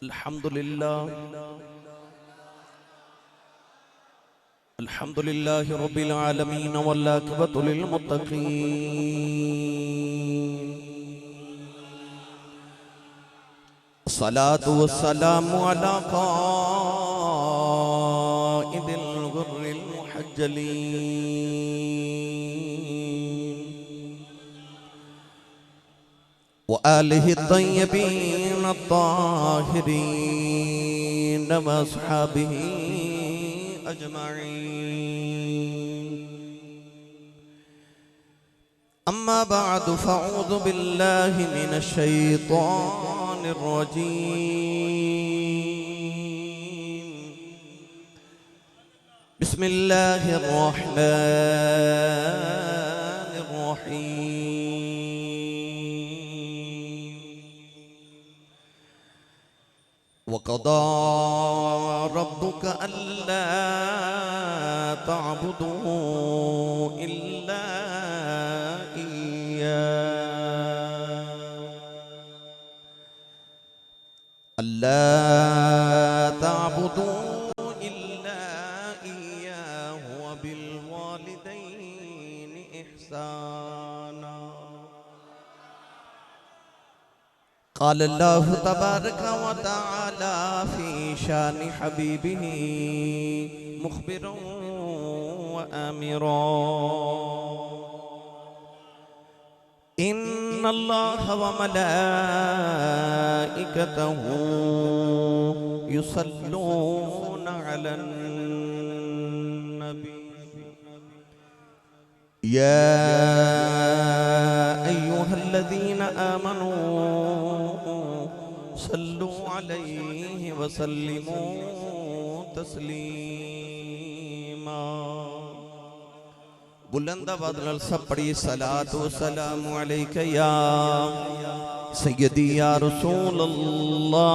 अल्हम्दुलिल्लाह अल्हम्दुलिल्लाहि रब्बिल आलमीन वल आक़िबतु लिल मुत्तक़ीन। सलातु वस्सलामु अला क़ाइदिल गुर्रिल मुहज्जलीन व आलिहि तय्यबीन अत्ताहिरीन व अस्हाबिही अजमईन। अम्मा बअदु फ़अऊज़ु बिल्लाहि मिनश शैतानिर रजीम। बिस्मिल्लाहिर रहमानिर रहीम। वक़दा रब्बुका अल्ला तअबुदू इल्ला अल्ला ताबुदू इल्ला इय्याहु व बिल वालिदैनि इहसाना। क़ाल अल्लाहु तबारक व तआला फ़ी शानि हबीबिही मुख़बिरन व आमिरा। इन्नल्लाह व मलाइकतहु युसल्लूना अलन नबी या अय्युहल्लज़ीना आमनू सल्लू अलैहि व सल्लिमू तस्लीमा। बुलंद आवाज़ नाल सब पढ़िए सलात व सलाम अलैका या सय्यदी या रसूल अल्लाह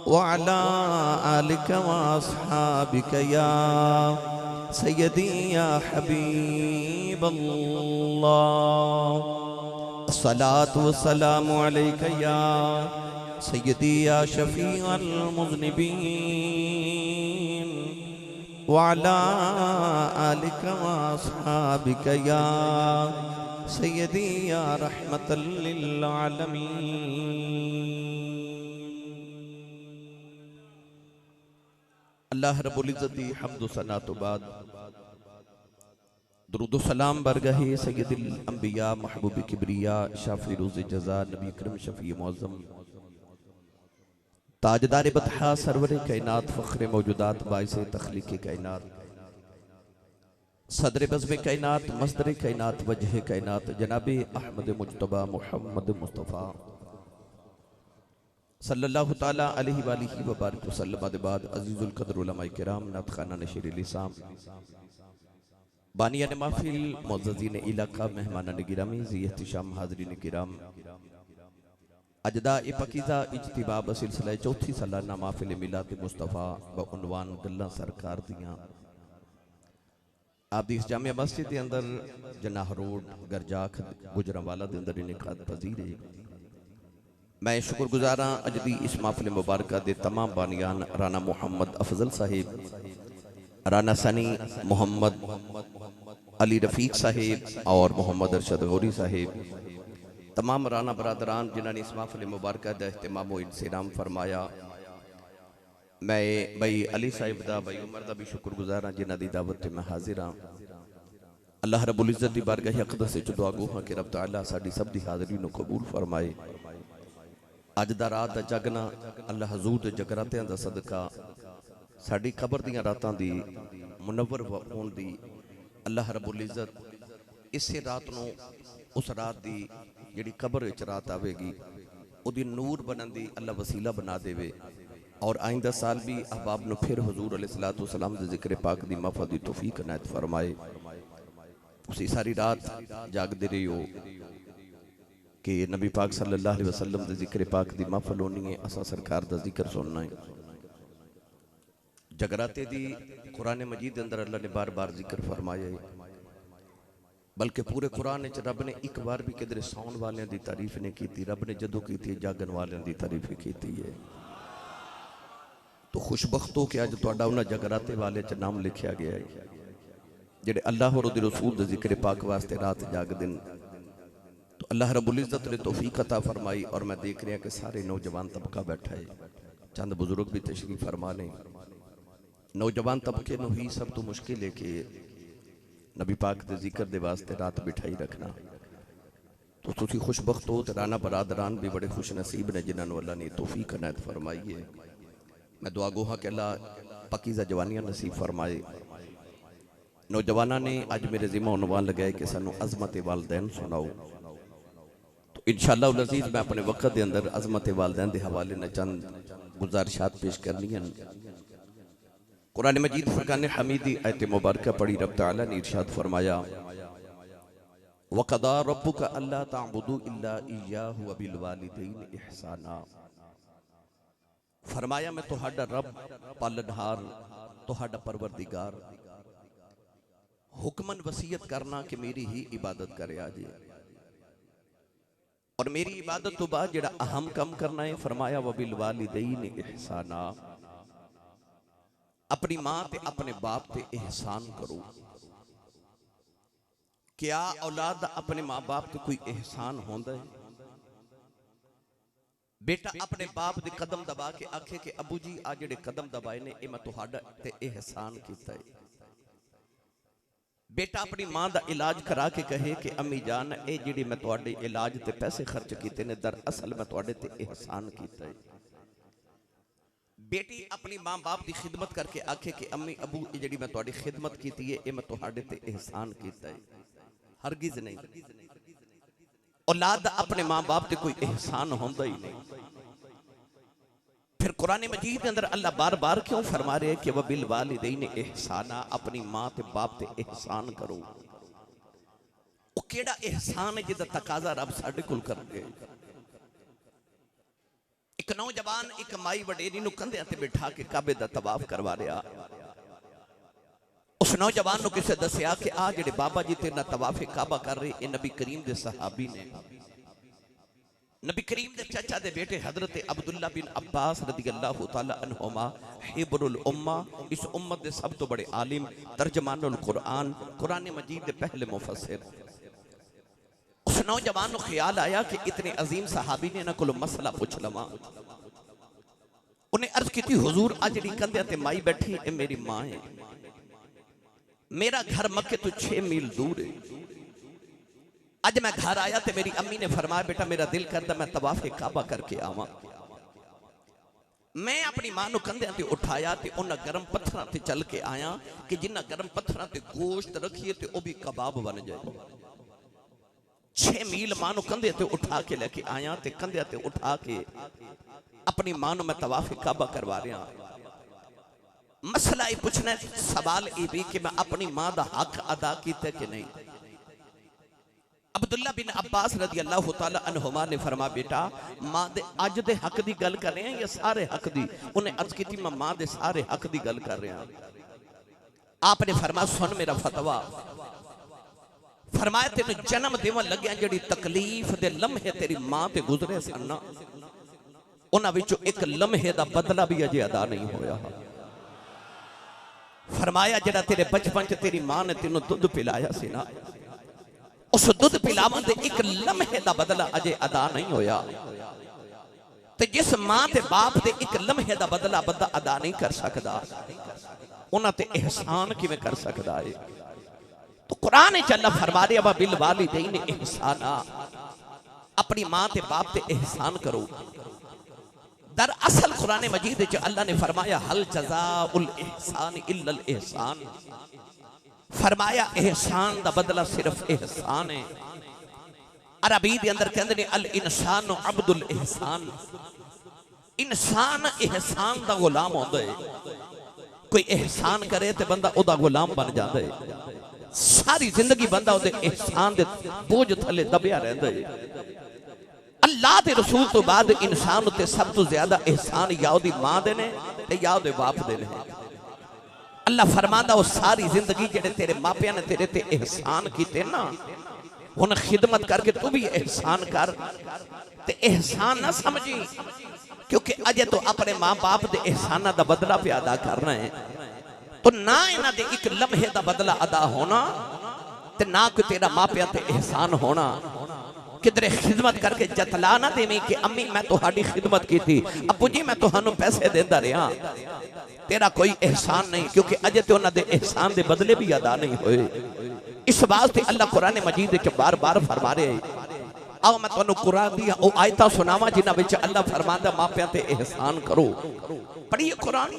व अला आलिका व अस्हाबिका या सय्यदी या हबीब अल्लाह। सलात व सलाम अलैका या सय्यदी या शफीअल मुज़निबीन वाला आलिका व अस्हाबिका या सय्यदी या रहमतल लिल आलमीन। अल्लाह रब्बुल इज़्ज़त दी हम्द व सना तो बाद दुरूद व सलाम बरगाहे सय्यदुल अंबिया महबूब किबरिया शाफी रोज़ जज़ा नबी अकरम शफी मुअज़्ज़म ताजदार बतहा सरवर कायनात फ़ख्र मौजूदात बाइसे तख्लीक़ कायनात सदर बज़्म कायनात मस्दर कायनात वजह कायनात जनाब अहमद मुज्तबा मुहम्मद मुस्तफ़ा सल्लल्लाहु ताला अलैहि वालिहि व बारिक वसल्लम बाद अज़ीज़ुल क़द्र उलमाए किराम नात खाना नशीर लिसाम बानियान महफिल मुअज़्ज़ज़ीन इलाका मेहमानान गिरामी ज़ी एहतिशाम हाज़रीन किराम अजदा पकीज़ा इज्तिबाब सिलसिला चौथी सालाना महफिल मिलाद मुस्तफ़ा बउनवान गल्लां सरकार दियां आप इस जामिया मस्जिद के अंदर जनाह रोड गरजाख गुजरांवाला के अंदर इनेकाद पजीर है। मैं शुक्रगुजार हाँ अज दी इस महफिल मुबारक दे तमाम बानियान राना मुहम्मद अफजल साहिब राना सनी मोहम्मद अली रफीक साहिब और मोहम्मद अरशद गौरी साहिब तमाम राना बरादरान जिन्होंने इस महफिल मुबारक का अहतमाम व इंतज़ाम फरमाया। मैं भाई अली साहिब का भाई उमर का भी शुक्रगुजार हाँ जिन्हों की दावत मैं हाजिर हाँ। अल्लाह रब्बुल इज़्ज़त की बारगाह अक़दस विच दुआ गो हाँ कि रब तआला साडी सब की हाज़री नूं कबूल फरमाए। अज दा रात दा जगना अल्लाह हजूर दे जगरातियां दा सदका साडी कबर दियां रातां दी मुनव्वर होण दी अल्लाह रब्बुल इज़्ज़त इसे रात नूं उस रात दी जिहड़ी कबर विच रात आवेगी उहदी नूर बनन दी अल्लाह वसीला बना देवे और आइंदा साल भी अहबाब नूं फिर हुजूर अलैहिस्सलातु वस्सलाम दे ज़िक्र पाक दी महफ़िल दी तौफीक इनायत फरमाए। उसी सारी रात जागदे रहियो कि नबी पाक सल्लल्लाहु अलैहि वसल्लम दे ज़िक्र पाक दी महफ़िल होनी है, असां सरकार दा ज़िक्र सुनना है। जगराते दी कुरान मजीद अंदर अल्लाह ने बार बार जिक्र फरमाया है। बल्कि पूरे कुरान च रब ने एक बार भी किधरे सौन वालियां दी तारीफ नहीं की। रब ने जदों की जागन वालियां दी तारीफ की है। तो खुशबख्त हो कि अज तुहाडा उन्हां जगराते वाले च नाम लिखा गया है जिहड़े अल्लाह और उहदे रसूल दे जिक्र पाक वास्ते रात जागदे न। तो अल्लाह रब्बुल इज़्ज़त ने तौफीक अता फरमाई और मैं देख रहा कि सारे नौजवान तबका बैठा है, चंद बुजुर्ग भी तशरीफ फरमा ने। नौजवान तबके नूं ही सब तो मुश्किल है कि नबी पाक के जिक्र दे वास्ते रात बिठाई रखना। तो तुसी खुशबख्त हो, राना बरादरान भी बड़े खुश नसीब ने जिन्होंने अल्लाह ने तौफीक अनायत फरमाई है। मैं दुआ गो हाँ कि अल्लाह पकीज़ा जवानियां नसीब फरमाए। नौजवानों ने अज मेरे जिम्मा उन्वान लगाए कि सानू अज़मत वालदैन सुनाओ। तो इंशाअल्लाह उल अज़ीज़ मैं अपने वक्त के अंदर अज़मत वालदैन के हवाले न चंद गुजारिशात पेश करनी है। कुरान मजीद फुरकान हमीदी आयत मुबारक पढ़ी रब तआला ने इरशाद फरमाया वक़दा रब्बुका अल्ला ताबुदू इल्ला इय्याहु व बिल वालिदैन इहसाना। फरमाया मैं तुहाडा रब पालनहार तुहाडा परवरदिगार हुक्मन वसीयत करना कि मेरी ही इबादत करे आजे और मेरी इबादत तो बाद जेड़ा अहम कम करना है फरमाया व बिल वालिदैन इहसाना। अपनी मां ते अपने बाप ते एहसान करो। क्या औलाद अपने मां बाप ते कोई एहसान होंदा है? बेटा अपने बाप दे कदम दबा के आखे कि अबू जी आ जेड़े कदम दबाए ने ए मैं तुहाडा ते एहसान कीता है। बेटा अपनी मां दा इलाज करा के कहे कि अम्मी जान ए जेड़ी मैं तुहाडे इलाज ते पैसे खर्च कीते ने दरअसल मैं तुहाडे ते एहसान कीता है। बेटी अपनी मां बाप की खिदमत करके आखे कि अम्मी अबू ये जेड़ी मैं तुहाडी खिदमत कीती है ये मैं तुहाडे ते एहसान कीता है। हरगिज नहीं। औलाद अपने मां बाप ते कोई एहसान होंदा ही नहीं। फिर कुरान मजीद के अंदर अल्लाह बार बार क्यों फरमा रहे कि वह बिल वालिदैन एहसाना, अपनी मां ते बाप ते एहसान करो। वो केड़ा एहसान है जिहदा तकाजा रब साडे कोल करदे। एक नौजवान एक माई वडेरी नूं कंधे ते बिठा के काबे दा तवाफ करवा रहा। उस नौजवान नूं किसे दसिया कि आ जेड़े बाबा जी तेरे नाल तवाफे काबा कर रहे ये नबी करीम दे सहाबी ने। नबी करीम दे चाचा दे बेटे हजरत अब्दुल्ला बिन अब्बास रज़ियल्लाहु तआला अन्हुमा हिब्रुल उम्मा, इस उम्मत दे सब तो बड़े आलिम, तर्जमानुल कुरान, कुरान मजीद दे पहले मुफस्सिर। उस नौजवान को ख्याल आया कि इतने अजीम सहाबी ने इन्हां कोलों मसला पूछ लवां। उन्हें अर्ज की हुजूर आ जिहड़ी कंधे ते माई बैठी है मेरी मां है। मेरा घर मक्के तो 6 मील दूर है। अज मैं घर आया तो मेरी अम्मी ने फरमाया बेटा मेरा दिल करता मैं तवाफे काबा करके आवां। मैं अपनी मां नूं कंधे ते उठाया ते उन्हां गर्म पत्थरां ते चल के आया कि जिन्हां गर्म पत्थरां ते गोश्त रखिए ते वो भी कबाब बन जाए। 6 मील मां नूं कंधे ते उठा के लेके आया ते कंधे ते उठा के अपनी मां नूं मैं तवाफे काबा करवा रहा। मसला ये पूछना सवाल ये भी कि मैं अपनी मां दा हक अदा किया कि नहीं। अब्दुल्ला बिन अब्बास रज़ियल्लाहु तआला अन्हुमा ने फरमा बेटा मां दे अज दे हक दी गल कर रहे हैं या सारे हक दी? उन्हें अर्ज की मैं मां दे सारे हक दी गल कर रहा। आपने फरमाया सुन मेरा फतवा। फरमाया तेन जन्म देवन लग्या जेड़ी तकलीफ दे लम्हे तेरी मां ते गुजरे सन ना उन्हां विचों एक लम्हे दा बदला भी अजे अदा नहीं होया। फरमाया जेड़ा तेरे बचपन च तेरी मां ने तेनों दुध पिलाया सी ना उस दुध पिलावन दे एक लम्हे दा बदला अजे अदा नहीं होया। ते जिस मां ते बाप दे एक लम्हे दा बदला बंदा अदा नहीं कर सकदा उन्हां ते एहसान किवें कर सकदा है? तो कुरान च अल्लाह फरमा रहा वा बिल वालिदैन इहसाना, अपनी मां ते बाप ते एहसान करो। दरअसल कुरान मजीद च अल्लाह ने फरमाया हल जज़ाउल इहसान इल्लल इहसान। फरमाया एहसान दा बदला सिर्फ एहसान है। अरबी दे अंदर कहंदे ने अल इंसान अब्दुल एहसान, इंसान एहसान दा गुलाम होंदा है। कोई एहसान करे ते बंदा ओदा गुलाम बन जाता है। सारी जिंदगी बंदा ओदे एहसान दे बोझ थले दबिया रहंदा है। अल्लाह दे रसूल तो बाद इंसान उत्ते सब तो ज्यादा एहसान या ओदी मां दे ने ते या ओदे बाप दे ने। अल्लाह फरमांदा वो सारी जिंदगी जेड़े तेरे मापिया ने तेरे ते एहसान किते ना, हुन खिदमत करके तू भी एहसान कर। ते एहसान ना समझी, क्योंकि अजे तो अपने माँ बाप के एहसाना का बदला पे अदा करना है, तो ना इन्हां दे एक लम्हे का बदला अदा होना, ते ना कोई तेरा मापिया ते एहसान होना। किधरे खिदमत करके जतला ना देवी कि अम्मी मैं तुहाडी खिदमत की थी, अबू जी मैं तुहानू पैसे देंदा रहा, तेरा कोई एहसान नहीं, क्योंकि अजे तो उन्हां दे एहसान दे बदले भी अदा नहीं होए। इस वास्ते अल्लाह कुरान मजीद के बार बार फरमा रहे, आओ मैं तुहानू कुरान दी ओ आयतां सुनावां जिन्हां विच अल्लाह फरमांदा मापियां ते एहसान करो। पढ़िए कुरान।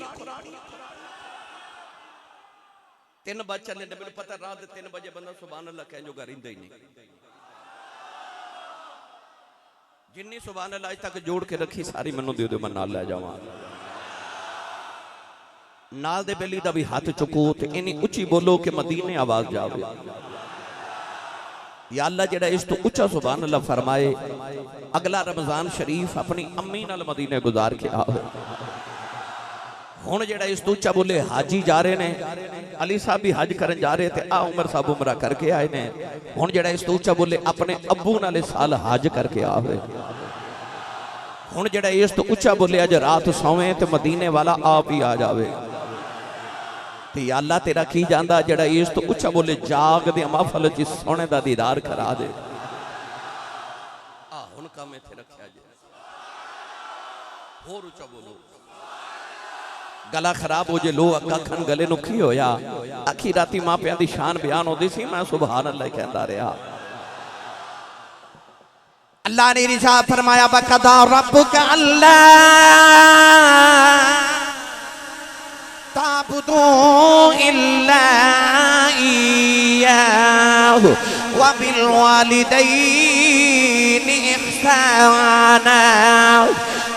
3 बजे चले, मैंने पता रात 3 बजे बंदा सुभान अल्लाह कह जो रहिंदा ही नहीं। जिन्नी सुभान अल्लाह आज तक जोड़ के रखी सारी मैनू दे दो, मैं नाल लै जावां। नाल दे बेली दा भी हाथ चुको ते इन्नी उच्ची बोलो कि मदीने आवाज जावे। या अल्लाह जेड़ा इस तो उच्चा सुभान अल्लाह फरमाए, अगला रमजान शरीफ अपनी अम्मी नाल मदीने गुजार के आवे। हुण जेड़ा इस तो उच्चा बोले हाजी जा रहे ने, अली साहब भी हज करन जा रहे थे, आ उमर साहब उमरा करके आए ने। हुण जेड़ा इस तो उच्चा बोले अपने अब्बू नाले साल हज करके आवे। हुण जेड़ा इस तो उच्चा बोले अज रात सोवे ते मदीने वाला आप ही आ जावे। ते अल्लाह तेरा की जांदा जेड़ा इस तो उच्चा बोले जाग दे महफल च सोने दा दीदार करा दे। आ हुण काम इत्थे रखिया जे, होर उच्चा बोलो। गला खराब हो जे लो अक्का खन गले नु की होया। आखी राती मापियां दी शान बयान होती सी, मैं सुभान अल्लाह कहंदा रहा। अल्लाह ने इरशाद फरमाया बकदा रब्बुका अल्लाह ताबुदू इल्ला इय्याहु व बिल वालिदैनि इहसाना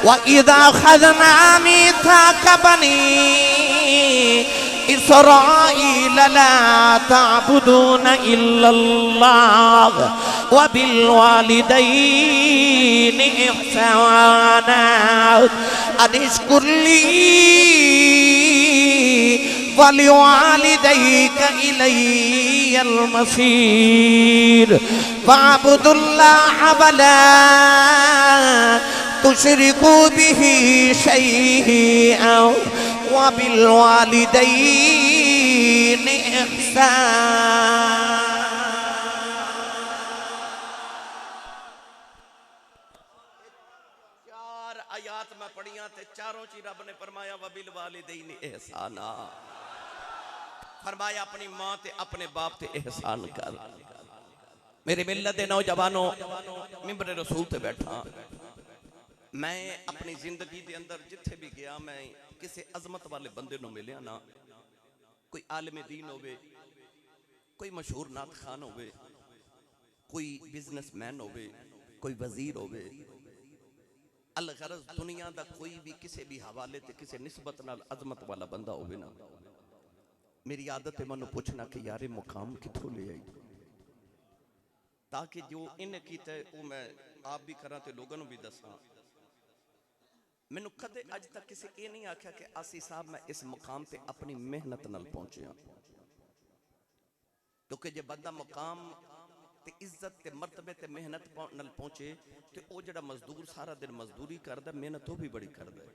व इज़ा अख़ज़ना मीसाक़ बनी इस्राईल ला ताबुदून इल्लल्लाह व बिल वालिदैनि इहसाना अनिश्कुर ली वलिवालिदैक इलैयल मसीर वअब्दुल्लाह वला तुशरिकू बिही शैअन व बिल वालिदैनि इहसान। चार आयात में पढ़ियां ते चारों ची रब ने फरमाया व बिल वालिदैनि इहसाना। फरमाया अपनी मां ते अपने बाप ते एहसान कर। मेरे मिल्लत दे नौजवानों, मिंबर रसूल ते बैठा, मैं अपनी जिंदगी दे अंदर जिथे भी गया मैं किसी अजमत वाले बंदे नु मिलिया ना। कोई आलिम दीन होवे, कोई मशहूर नात खान होवे, कोई बिजनेसमैन होवे, कोई वजीर होवे, अलगरज दुनिया दा कोई भी किसी भी हवाले ते किसी निस्बत नाल अजमत वाला बंदा होवे ना, मेरी आदत है मनु पूछना कि यार मुकाम किथों ले आई, ताकि जो इन्हें कीता है वो मैं आप भी करा ते लोगों भी दसा। मैनू कदे अज तक किसी ये नहीं आख्या कि आसी साहब मैं इस मुकाम पे अपनी मेहनत नाल पहुंचा, क्योंकि जे बंदा मुकाम ते इज्जत ते मर्तबे ते मेहनत नाल पहुंचे तो वो जड़ा मजदूर सारा दिन मजदूरी करदा, मेहनत वो भी बड़ी करदा है,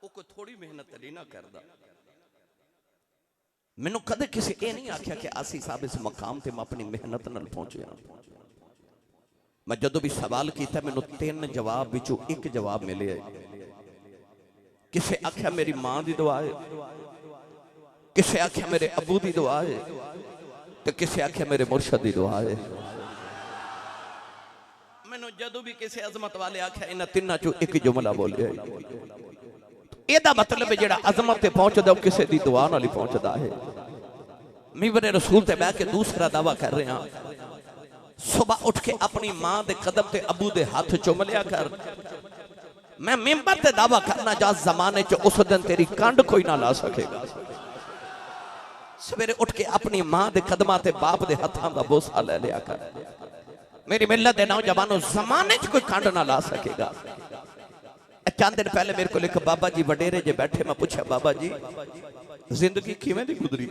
वो कोई थोड़ी मेहनत नहीं ना करदा। मैनू कदे किसी ये नहीं आख्या कि आसी साहब इस मकाम ते मैं अपनी मेहनत नाल पहुंचा। मैं जदों भी सवाल किया मैनू 3 जवाब विचों एक जवाब मिले। किसे आख्या मेरी मां की दुआ है, किसे आख्या मेरे अबू की दुआ है, तो किसे आख्या मेरे मुर्शद की दुआ है। मैनू जदों भी किसी अजमत वाले आख्या इन्हां तिन्हां चों एक जुमला बोलिया, एदा मतलब है जेड़ा अजमत ते पहुंचदा किसी दी दुआ नाल ही पहुंचदा है। मिंबर रसूल ते बैठ के दूसरा दावा कर रहे हैं, सुबह उठ के अपनी मां दे कदम ते अबू दे हाथ चुम लिया कर। मैं मिंबर ते दावा करना जा जमाने च उस दिन तेरी कंड कोई ना ला सकेगा। सवेरे उठ के अपनी मां दे कदमां ते बाप दे हत्थां दा बोसा ले लिया कर। मेरी मिल्लत दे नौजवानों, जमाने च कोई कंड ना ला सकेगा। चंद दिन पहले मेरे को एक बाबा जी वडेरे जे बैठे, मैं पूछा बाबा जी जिंदगी किवें दी गुजरी?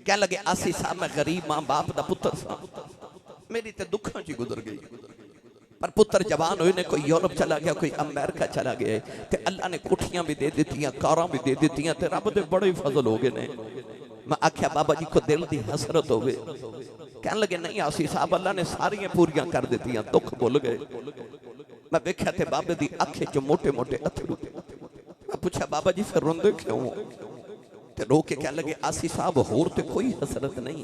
कह लगे 80 साल मैं गरीब मां बाप दा पुत्र सा, मेरी ते दुखां च गुजर गई। पर पुत्र जवान हुए ने, कोई यूरोप चला गया, कोई अमेरिका चला गया, ते अल्लाह ने कोठियां भी दे दित्तियां, कारां भी दे दित्तियां, ते रब दे बड़े फजल हो गए ने। मैं आख्या बाबा जी को दिल दी हसरत होवे? कहने लगे नहीं आसी साहब, अल्लाह ने सारियां पूरियां कर दित्तियां, दुख भुल गए। मैं देखा थे बाबे दी अखे च मोटे मोटे अथरू। मैं पूछा बाबा जी फिर रोंदे क्यों? ते रो के कहने लगे आसी साहब होर ते कोई हसरत नहीं,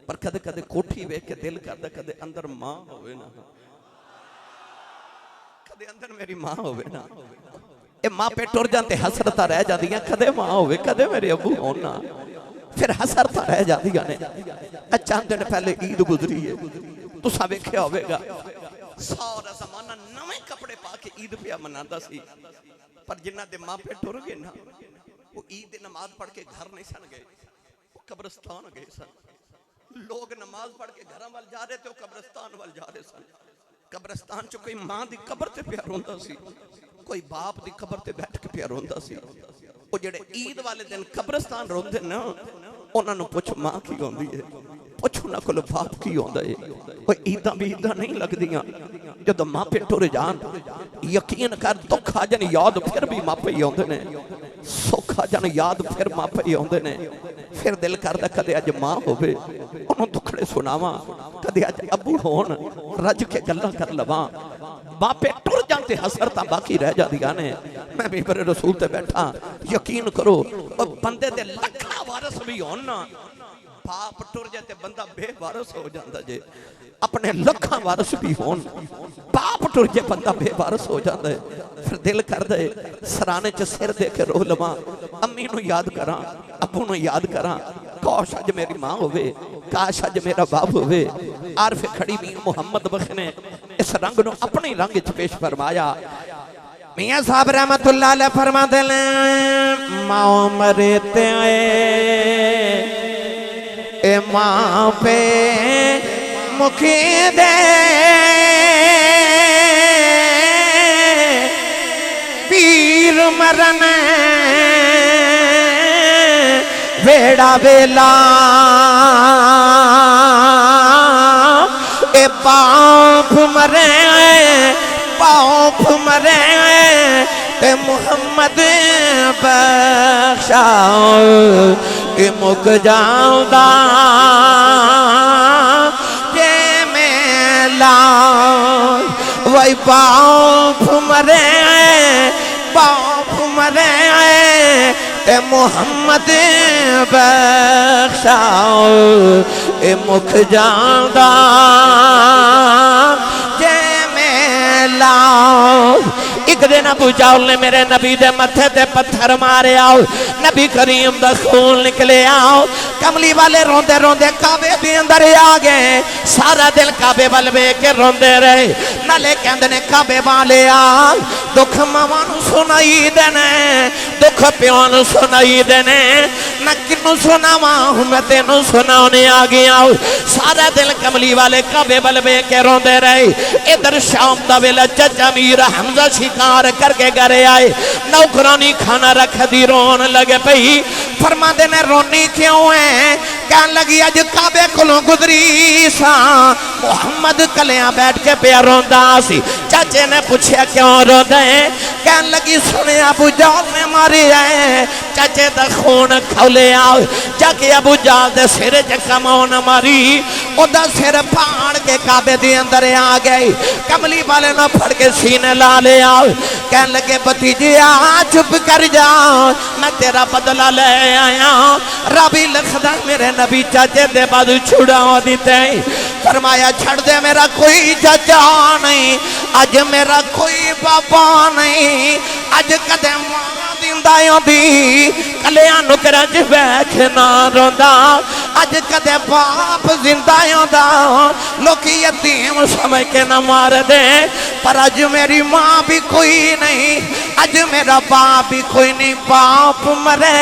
पर कदे कदे कोठी वेख के दिल करदा कदे अंदर मां होवे ना, कदे अंदर मेरी मां होवे ना। ए मां पे टुर जाते हसरत रह जांदियां, कदे मां होवे कदे मेरे अबू होण ना, फिर हसरत रह जांदियां ने। चंद दिन पहले ईद गुजरी है, तुसां वेख्या होवेगा सारा जमाना नवे कपड़े पा के ईद पिया मनांदा सी, पर जिन्हां दे मां पे टुर गए ना, वो ईद दी नमाज पढ़ के घर नहीं सन गए, वो कब्रिस्तान गए सन। लोग नमाज पढ़ के घर वाल जा रहे थे, वो कब्रिस्तान वाल जा रहे सन। कब्रिस्तान च कोई मां दी कब्र ते पिया रोंदा सी, कोई बाप दी कब्र ते बैठ के पिया रोंदा सी। वो जेड़े ईद वाले दिन कब्रिस्तान रोंदे ना, उन्हां नूं पुछ मां की होंदी है, पुछ उन्हां कोल बाप की होंदा है। कोई ईदां भी ईदां नहीं लगदियां जदों मां पे टुर जान। यकीन कर दुख आ जान याद फिर भी मापे ही आउंदे ने, सुख आ जान याद फिर मापे ही आउंदे ने। फिर दिल करदा कदे अज मां होवे उन्होंने दुखड़े सुनावां, कदे अज अबू होण रज के गल्लां कर लवां। बापे टुर जाते हसरतां बाकी रह जांदियां ने। मैं भी मेरे रसूल ते बैठा, यकीन करो बंदे दे लखां वारस भी होण ना, बाप टुर जाए ते बंदा बेवारस हो जाता जे। अपने लखां वारस भी होण, बाप टुर जाए बंदा बेवारस हो जाता है। फिर दिल करदा है सराने च सिर दे के रो लवां, अम्मी नूं याद करां, अब्बू नूं याद करां। काश अज मेरी मां होवे, काश अज मेरा बाप होवे। आरफ खड़ी मीर मुहम्मद बख्श ने इस रंग नूं अपने रंग च पेश फरमाया। मियां साहब रहमतुल्लाह अलैह फरमाते ने मां मरे ते ए मां पे मुखी दे पीर मरन वेड़ा वेला ए बाप मरे बाप मरे ते मुहम्मद बख्शा ए मुक जाऊंदा जे मेला वही बाप मरे ते मुहम्मद बख्शा ए मुख जाऊंदा जे मेला। एक दिन अबू जाहल ने मेरे नबी दे मथे ते पत्थर मारे आओ, नबी करीम दा खून निकले आओ। कमली वाले रोंदे रोंदे काबे दे अंदर आ गए, सारा दिल काबे वाल वेख के रोंदे रहे। नाले कहंदे ने काबे वाले आ दुख मावां नूं सुनाई देने, दुख प्यो नूं सुनाई देने, मैं किनू सुनावां मैं तेनू सुनाने आ गया। सारा दिल कमली वाले काबे वाल वेख के रोंदे रहे। इधर शाम दा वेला चाचा मीर हमजा शिकार करके घरे आए, नौकरानी खाना रख दी रोन लगे पई। फरमांदे ने रोनी क्यों है? कहन लगी अज काबे कोलों गुजरी सा, मुहम्मद कलियां बैठ के पिया रोंदा सी। चाचे ने पूछया क्यों रोंदा है? कहन लगी सुने अबू जाल ने मारे है। चाचे दा खून खौले आओ, जाके अबू जाल दे सिर च कमौन मारी, ओदा सिर फाड़ के काबे दे अंदर आ गई। कमली वाले ने फड़ के सीने ला ले आओ। कहन लगे भतीजे आ चुप कर जा, मैं तेरा बदला ले आया। रबी लखदा मेरे नबी चाचे दे बाद छुड़ा दिते। फरमाया छड़ दे मेरा कोई चाचा नहीं, अज मेरा कोई बाबा नहीं, अज कदे मां दिंदा दी कलियां नुकरा च बैठ ना रोंदा, अज कदे बाप जिंदा आंदा लोकी यतीम समझ के न मार दे। पर अज मेरी मां भी कोई नहीं, अज मेरा बाप भी कोई नहीं। बाप मरे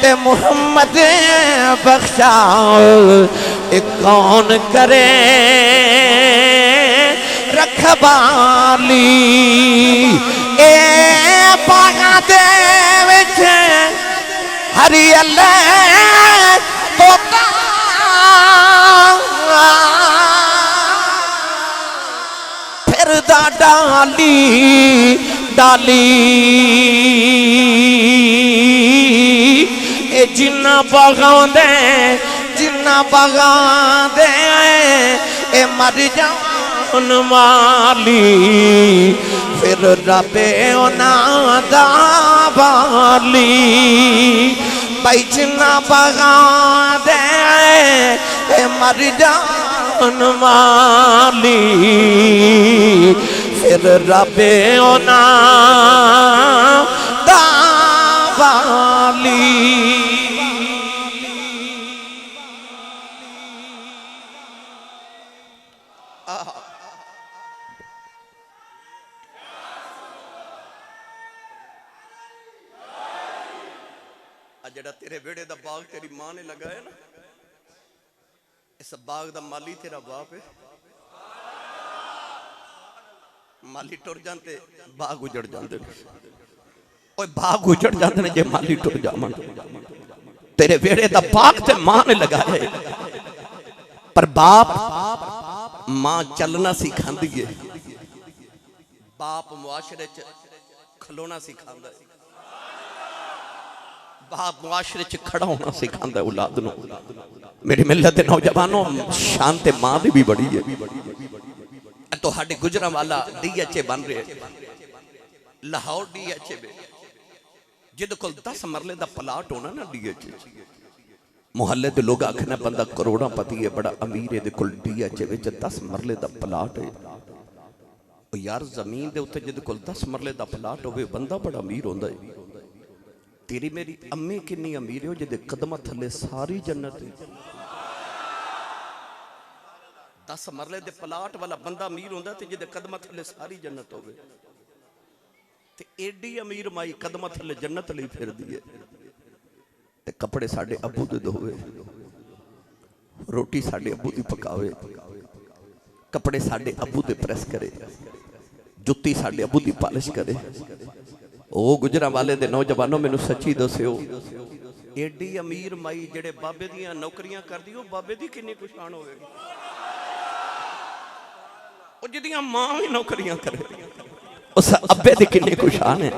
ते मुहम्मद बख्शा एक कौन करे रखवाली, ए बागां दे विच हरियाले तोता फिरदा डाली डाली ए जिन्ना बागां दे ए मर जान माली फिर रबे उन्हां दा वाली भाई जिन्ना बागां दे ए मर जान माली फिर रबे उन्हां दा वाली। जड़ा तेरे वेड़े दा बाग तेरी मां ने लगाया ना, इस बाग दा माली तेरा बाप है। माली टुर जाते बाग उजड़ जाते, बाग उजड़ जाते ने जे माली टुर जावन। तेरे वेड़े दा बाग ते मां ने लगाया है, पर बाप मां चलना सिखांदी है, बाप मुआशरे च खलोना सिखांदा है, बाप मुआशरे च खड़ा होना सिखांदा है औलाद नूं। मेरी मिल्लत दे नौजवानों, शान ते मां दी भी बड़ी है। तो हाडे गुजरांवाला डीएचए बन रहे, लाहौर डीएचए जिद कोल 10 मरले दा प्लाट होना ना डीएचए, मुहल्ले दे लोग आखना बंदा करोड़ां पति है, बड़ा अमीर है, दे कोल डीएचए विच 10 मरले दा प्लाट है। ओ यार जमीन दे उत्ते जिद कोल 10 मरले दा प्लाट होवे बंदा बड़ा अमीर होंदा है। तेरी मेरी अम्मी किन्नी अमीर हो जिदे कदमां थल्ले सारी जन्नत है। 10 मरले दे प्लाट वाला बंदा अमीर होंदा ते जिदे कदमां थल्ले सारी जन्नत होवे। ते एडी अमीर माई कदमां थल्ले जन्नत लई फिरदी है। ते कपड़े साडे अब्बू दे धोवे, रोटी साडे अब्बू दी पकावे, कपड़े साडे अब्बू दे प्रेस करे, जुत्ती साडे अब्बू दी पालिश करे। ओ गुजरांवाले दे नौजवानों मैनू सच्ची दस्यो, एडी अमीर माई जेड़े बाबे दियां नौकरियां करदी, ओ बाबे दी किन्नी खुशान होवेगी। ओ जिदियां मां भी नौकरियां करे, उस अब्बे दी किन्नी खुशान है।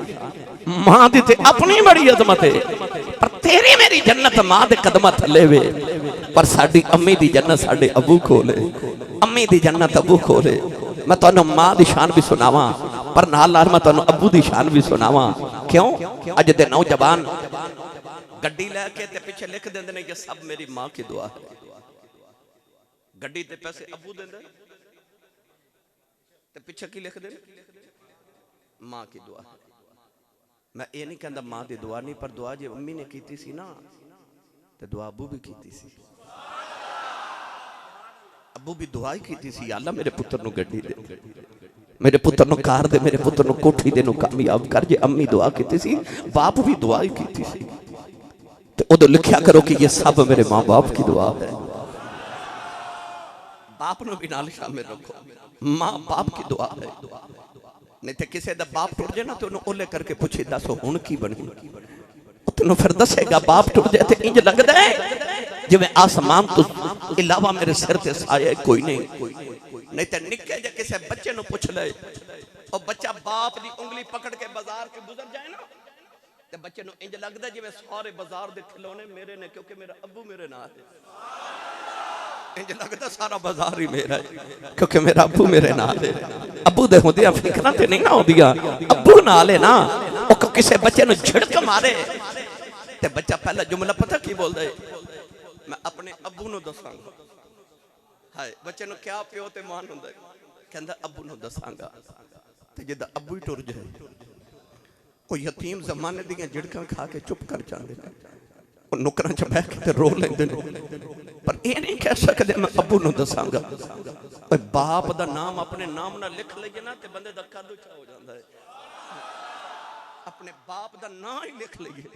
मां दी ते अपनी बड़ी अजमत है, पर तेरी मेरी जन्नत मां दे कदमां थल्ले वे। पर साडी अम्मी दी जन्नत साडे अबू खोले, अम्मी दी जन्नत अबू खोले। मैं तुहानू मां दी शान भी सुनावां, पर नाल नाल मैं तुहानू अबू दी शान भी सुनावां। क्यों? अज दे नौजवान गड्डी लैके ते पिछे लिख देंदे ने कि सब मेरी मां की दुआ है। गड्डी ते पैसे अबू देंदे ते पिछे की लिख दे? मां की दुआ। मैं ये नहीं कहता मां की दुआ नहीं, पर दुआ जो अम्मी ने की सी ना, तो दुआ अबू भी की सी। अबू भी दुआ ही की सी, अल्लाह मेरे पुत्र नूं गड्डी दे, मेरे पुत्र नूं कार दे, मेरे पुत्र नूं कोठी दे, नूं कामयाब कर। जे अम्मी दुआ की सी, बाप भी दुआ ही की सी। तो उदों लिखा करो कि ये सब मेरे मां बाप की दुआ है। बाप नूं भी नाल शामिल रखो, मां बाप की दुआ है। नहीं तो किसी का बाप टुट जाए ना, तो उन्होंने ओले करके पूछे दस हुण की बनी, तेन फिर दसेगा। बाप टुट जाए तो इंज लगता है जिवें आसमान तो इलावा मेरे सिर ते साया कोई नहीं। नहीं तो निक्के जे किसी बच्चे नूं पूछ ले, और बच्चा बाप की उंगली पकड़ के बाजार के गुजर जाए ना, तो बच्चे नूं इंज लगता जिवें सारे बाजार दे खिलौने मेरे ने, क्योंकि मेरा अब्बू मेरे नाल है। इंज लगता सारा बाजार ही मेरा है, क्योंकि मेरा अब्बू मेरे नाल है। अब्बू दे होंदियां फिक्रां ते नहीं ना होंदियां, अब्बू नाल है ना। ओ किसी बच्चे नूं झिड़क मारे ते बच्चा पहला जुमला पता की बोलदा है? मैं अपने अब्बू नूं दसांगा। हाय बच्चे नूं क्या प्यो ते मान हुंदा है? कहंदा अब्बू नूं दसांगा। ते जिद्दां अब्बू ही टुर जाए, ओ यतीम ज़माने दियां झिड़कां खा के चुप कर जांदे ने, ओ नुकरां च बैठ के रो लैंदे ने, पर ये नहीं कह सकते मैं अब्बू नूं दसांगा। बाप दा नाम अपने नाम नाल लिख लईए ना, ते बंदे दा कद उचा हो जांदा है। अपने बाप दा नाम ही लिख लईए,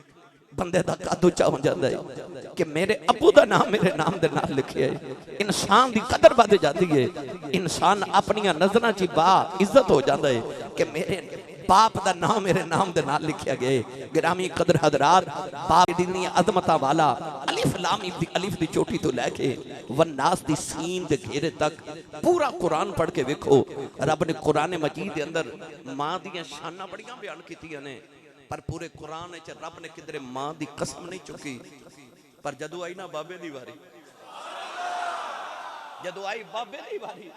बंदे दा कद उचा हो जाता है कि मेरे अब्बू दा नाम मेरे नाम दे नाल लिखे है। इंसान दी कदर बढ़ जाती है, इंसान अपनी नजरां च बा इज्जत हो जाता है कि मेरे बाप का नाम मेरे नाम दे नाल लिखा गया। गिरामी कदर हजरात, बाप दी अजमता वाला अलिफ लाम अलिफ दी चोटी तो लैके वन्नास दी सीन दे घेरे तक पूरा कुरान पढ़ के वेखो। रब ने कुरान मजीद के अंदर मां दियां शाना बड़ियां बयान कीतियां ने, पर पूरे कुरान च रब ने किधरे मां दी कसम नहीं चुकी। पर जदों आई ना बाबे दी वारी, जदों आई बाबे दी वारी,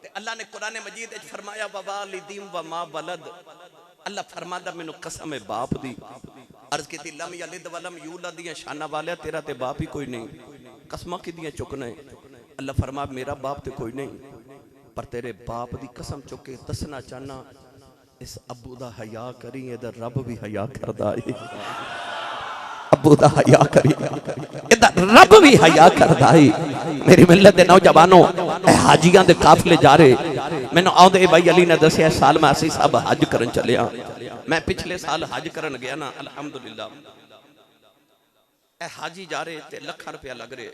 ते अल्लाह ने कुरान मजीद च फरमाया ववालिदिम व मा वलद। अल्लाह फरमादा मैनू कसम है बाप दी। अर्ज की लम यलिद वलम यूलद दियां शाना वाले तेरा ते बाप ही कोई नहीं, कसमां किदियां चुकना है। अल्लाह फरमा मेरा बाप ते कोई नहीं, पर तेरे बाप दी कसम चुक के दसना चाहना इस अबू दा हया करी, इधर रब भी हया करदा है। अबू दा हया करी, इधर रब भी हया करदा है। मेरी मिलत दे नौजवानों, हाजियां दे काफले जा रहे, मैनू आउंदे भाई अली ने दसिया साल मैं असी साहब हज करन चलिया। मैं पिछले साल हज करन गया ना, अलहमदुलिल्लाह ए हाजी जा रहे ते लाखां रुपया लग रहे।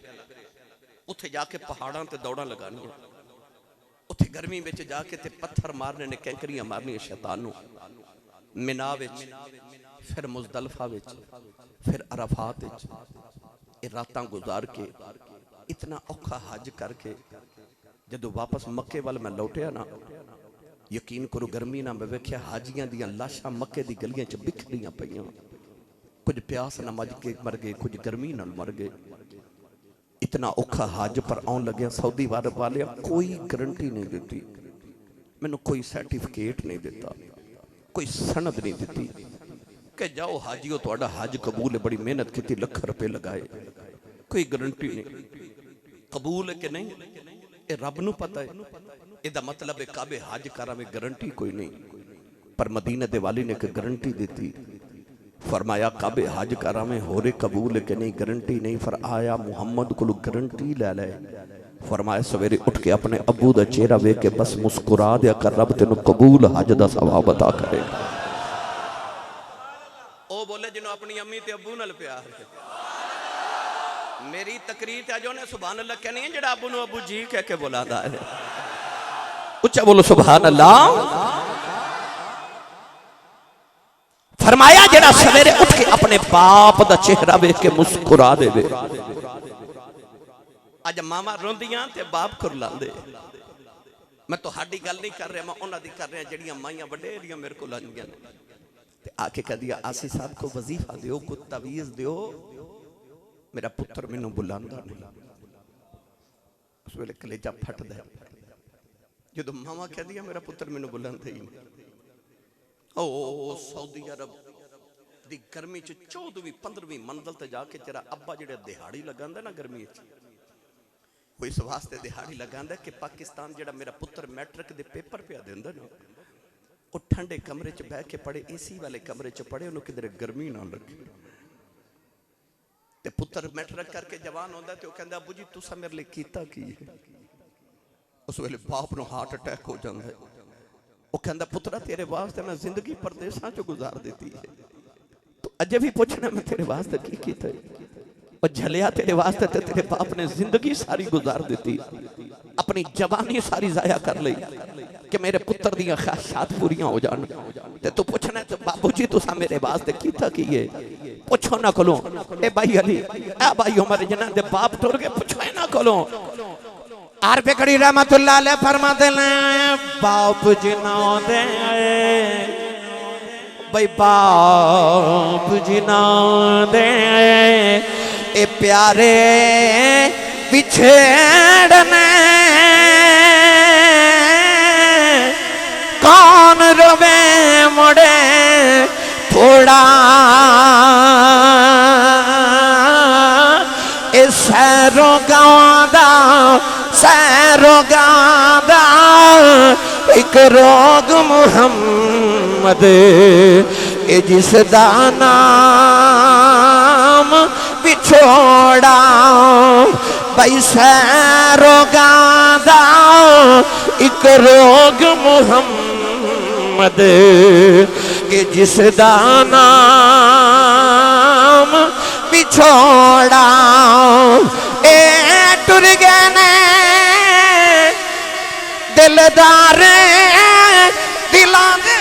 उत्थे जाके पहाड़ां ते दौड़ां लगानियां, उत्थे गर्मी विच जाके ते पत्थर मारने ने, कैंकरियां मारनियां शैतान नूं। मिना विच, फिर मुजदलफा विच, फिर अराफात विच ये रातां गुजार के इतना औखा हज करके जदों वापस मक्के वाल मैं लौटिया ना, यकीन करो गर्मी ना मैं वेख्या हाजियां दियां लाशां मक्के दी गलियां च बिखरियां पईयां। कुछ प्यास ना मज के मर गए, कुछ गर्मी नाल मर गए। इतना औखा हज पर आउन लगे सऊदी अरब वाले कोई गारंटी नहीं दी, मैनू कोई सर्टिफिकेट नहीं दिता, कोई सनद नहीं दी कि जाओ हाजियो तुहाडा हज कबूल है। बड़ी मेहनत की, लाख रुपए लगाए, कोई गारंटी नहीं कबूल है कि नहीं, ये रब नू पता है। इहदा मतलब है काबे हज करा में गारंटी कोई नहीं, पर मदीना दे वाली ने एक गारंटी दी। फरमाया काबे हज करा में होरे कबूल है कि नहीं, गारंटी नहीं। पर आया मुहम्मद को गारंटी ले ले। फरमाया सवेरे उठ के अपने अबू दा चेहरा वेख के बस मुस्कुरा दिया कर, रब तेनू कबूल हज दा सवाब अता करेगा। ओ बोले जिन्हों अपनी अम्मी ते अबू नाल प्यार है। मेरी तकरीर ते जो ने सुभान अल्लाह कहनी है, जेड़ा अबू नू अबू जी कह के बुलादा है। उच्चा बोलो सुभान अल्लाह। फरमाया जेड़ा सवेरे उठ के अपने बाप दा चेहरा वेख के मुस्कुरा देवे। अज मामा रोंदियां ते बाप कुरलांदे। मैं तो हाडी गल नहीं कर रहा, मैं उन्हां दी कर रहा जेड़ियां माइयां वडेरियां मेरे को आंदियां ने ते आके कह दिया आसी साहब को वजीफा दियो, को तवीज़ दियो, मेरा पुत्र मैनू बुलांदा नहीं। उस वेले कलेजा फटदा है जो मामा कह दिया मेरा पुत्र मैनू बुलांदा ही नहीं। ओ सऊदी अरब दी गर्मी च 14वीं 15वीं मंजिल ते जाके तेरा अब्बा जेड़ा दिहाड़ी लगांदा ना गर्मी च, कोई इस वास्ते दिहाड़ी लगांदा कि पाकिस्तान जेड़ा मेरा पुत्र मैट्रिक दे पेपर पे देंदा ना, वो ठंडे कमरे च बह के पढ़े, एसी वाले कमरे च पढ़े, उन्होंने किधरे गर्मी ना लगे। ते पुत्र मैट्रिक करके जवान होंदा ते वो कहंदा अबू जी तुसा मेरे लिए कीता की है। उस वेले बाप नूं हार्ट अटैक हो जांदा है। वो कहंदा पुत्रा तेरे वास्ते मैं जिंदगी परदेसां च गुजार देती है, तो अजे भी पूछना मैं तेरे वास्ते की कीता है। और झलिया तेरे वास्ते ते तेरे बाप ने जिंदगी सारी गुजार देती, अपनी जवानी सारी जाया कर ली कि मेरे पुत्र दियां ख्वाहिशात पूरियां हो जान। ते तू पूछना तो बाबू जी तुसा मेरे वास्ते कीता की है, पूछो ना कोलो। ए भाई अली ए भाई उमर जिन्हां दे बाप टुर गए, पूछो ना कोलो। आर पेकड़ी रहमतुल्लाह अलैह फरमाते हैं बाप जिन्हां दे भाई बाप जिन्हां दे ए प्यारे बिछड़ने कौन रोवे मुड़े थोड़ा ए सैरों गांदा एक रोग मुहम्मद ए जिसदा नाम बिछोड़ा भाई सैरों गांदा एक रोग मुहम्मद ए जिसदा नाम बिछोड़ा ए टुर गए ने दिलदार दिलां दे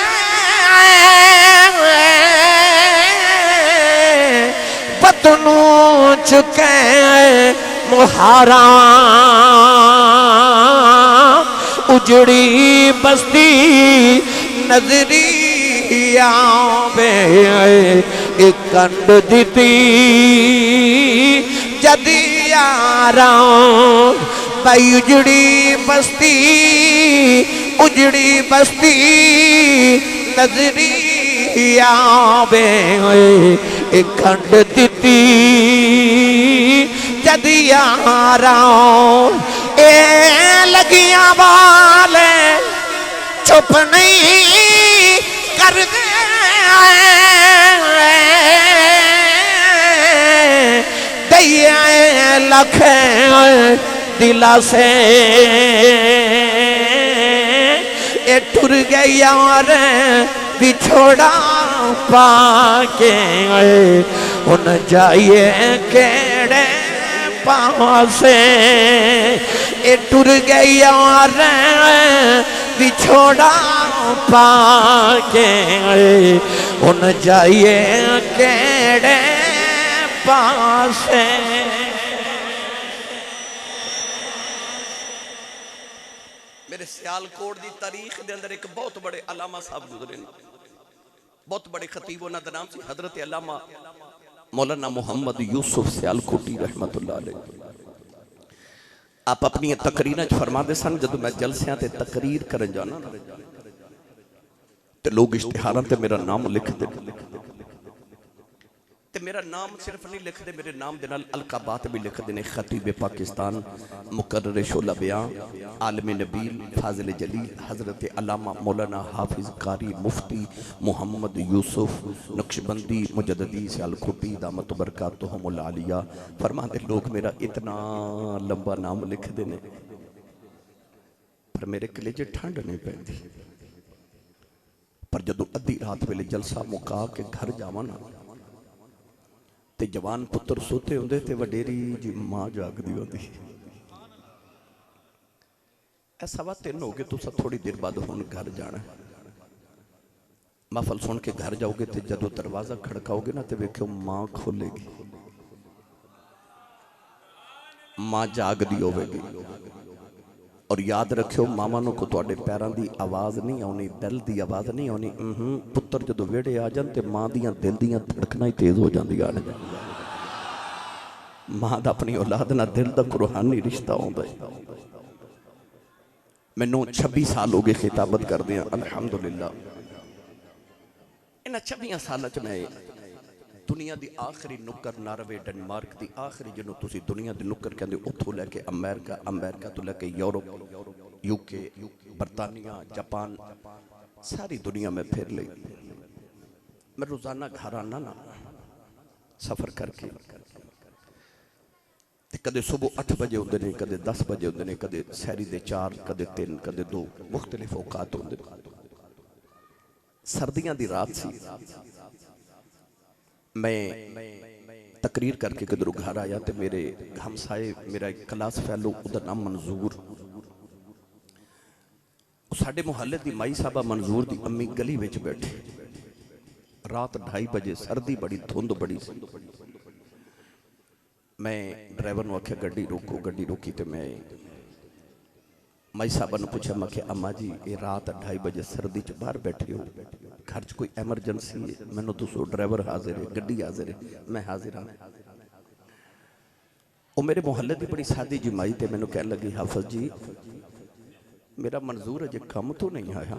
चुके मुहारा उजड़ी बस्ती नजरी आवे एक कंड दिती जदी यारा भाई उजड़ी बस्ती नजरी आवे एक कंड दिती जदी यारा ए लगिया वाले चुप नहीं कर दे दैया लख दिला से ए टुर गए यार बिछोड़ा पाके उन जाइए केड़े पासे ए टुर गए यार बिछोड़ा पाके उन जाइए केड़े पासे। मेरे सियालकोट की तारीख के अंदर एक बहुत बड़े अलामा साहब गुजरे, बहुत बड़े खतीब, उन्होंने नाम से हजरत अलामा मौलाना मोहम्मद यूसुफ सियालकोटी रहमतुल्लाह अलैह। आप अपनी तकरीर फरमाते सन जब मैं जलसियां ते तकरीर करन जाना तो लोग इश्तिहारां ते मेरा नाम लिखते, ते मेरा नाम सिर्फ नहीं लिखते, मेरे नाम दे नाल अलकाबात भी लिखते हैं। खतीब पाकिस्तान, मुकर्रर शोला बयां, आलम नबील, फाजिल जलील, हजरत अल्लामा मौलाना हाफिज कारी मुफ्ती मोहम्मद यूसुफ नक्शबंदी मुजद्दिदी सियालकोटी दामत बरकातुहुमुल आलिया फरमाते लोग मेरा इतना लंबा नाम लिखते हैं पर मेरे कलेजे ठंड नहीं पैंदी। पर जदों अद्धी रात वेले जलसा मुका के घर जावां ना ते जवान पुत्र सोते होंदे ते वडेरी जी मां जागदी होंदी। सवा 3 हो गए, तुसा थोड़ी देर बाद हुण घर जाना। महफल सुन के घर जाओगे तो जदों दरवाजा खड़काओगे ना तो वेखियो मां खोलेगी, मां जागदी होवेगी। और याद रखियो मामा नूं को तुहाडे पैरां दी आवाज़ नहीं आउणी, दिल दी आवाज़ नहीं आउणी। पुत्र जदों वेड़े आ जाण ते मां दियां दिल दियां धड़कनां ही तेज हो जांदियां ने। मां दा अपनी औलाद नाल दिल दा रूहानी रिश्ता होंदा है। मैनूं 26 साल हो गए खिताबत करदियां अलहमदुलिल्लाह। इन्हां 26 सालां च मैं दुनिया की आखिरी नुक्कर नार्वे डेनमार्क की आखिरी जिन्हों तुसी दुनिया की नुक्कर कहते उतों लैके अमेरिका, अमेरिका तो लैके यूरोप, यूके, बरतानिया, जापान, सारी दुनिया में फिर ली। मैं रोजाना घर आना ना सफ़र करके, कदे सुबह 8 बजे होंगे ने, कदे 10 बजे होंगे ने, कदे सैरी दे 4, कदे 3, कदे 2 मुख्तलिफ औकात होंगे। सर्दियां दी रात सी, मैं तकरीर करके किधरों घर आया तो मेरे हमसाए, मेरा एक क्लास फैलो, उसका नाम मंजूर, साडे मुहल्ले की माई साहबा मंजूर की अम्मी गली में बैठे। रात 2:30 बजे, सर्दी बड़ी, धुंध बड़ी सी। मैं ड्राइवर को आख्या गड्डी रोको, गड्डी रोकी तो मैं माई साहबा ने पूछा, मैं क्या अम्मा जी ये रात 2:30 बजे सर्दी च बाहर बैठे हो, घर च कोई एमरजेंसी है? मैनू दसो, ड्राइवर हाजिर है, गड्डी हाजिर है, मैं हाजिर हाँ। वो मेरे मुहल्ले की बड़ी सादी जी माई तो मैनू कह लगी, हाफिज जी मेरा मंजूर अजे काम तो नहीं आया।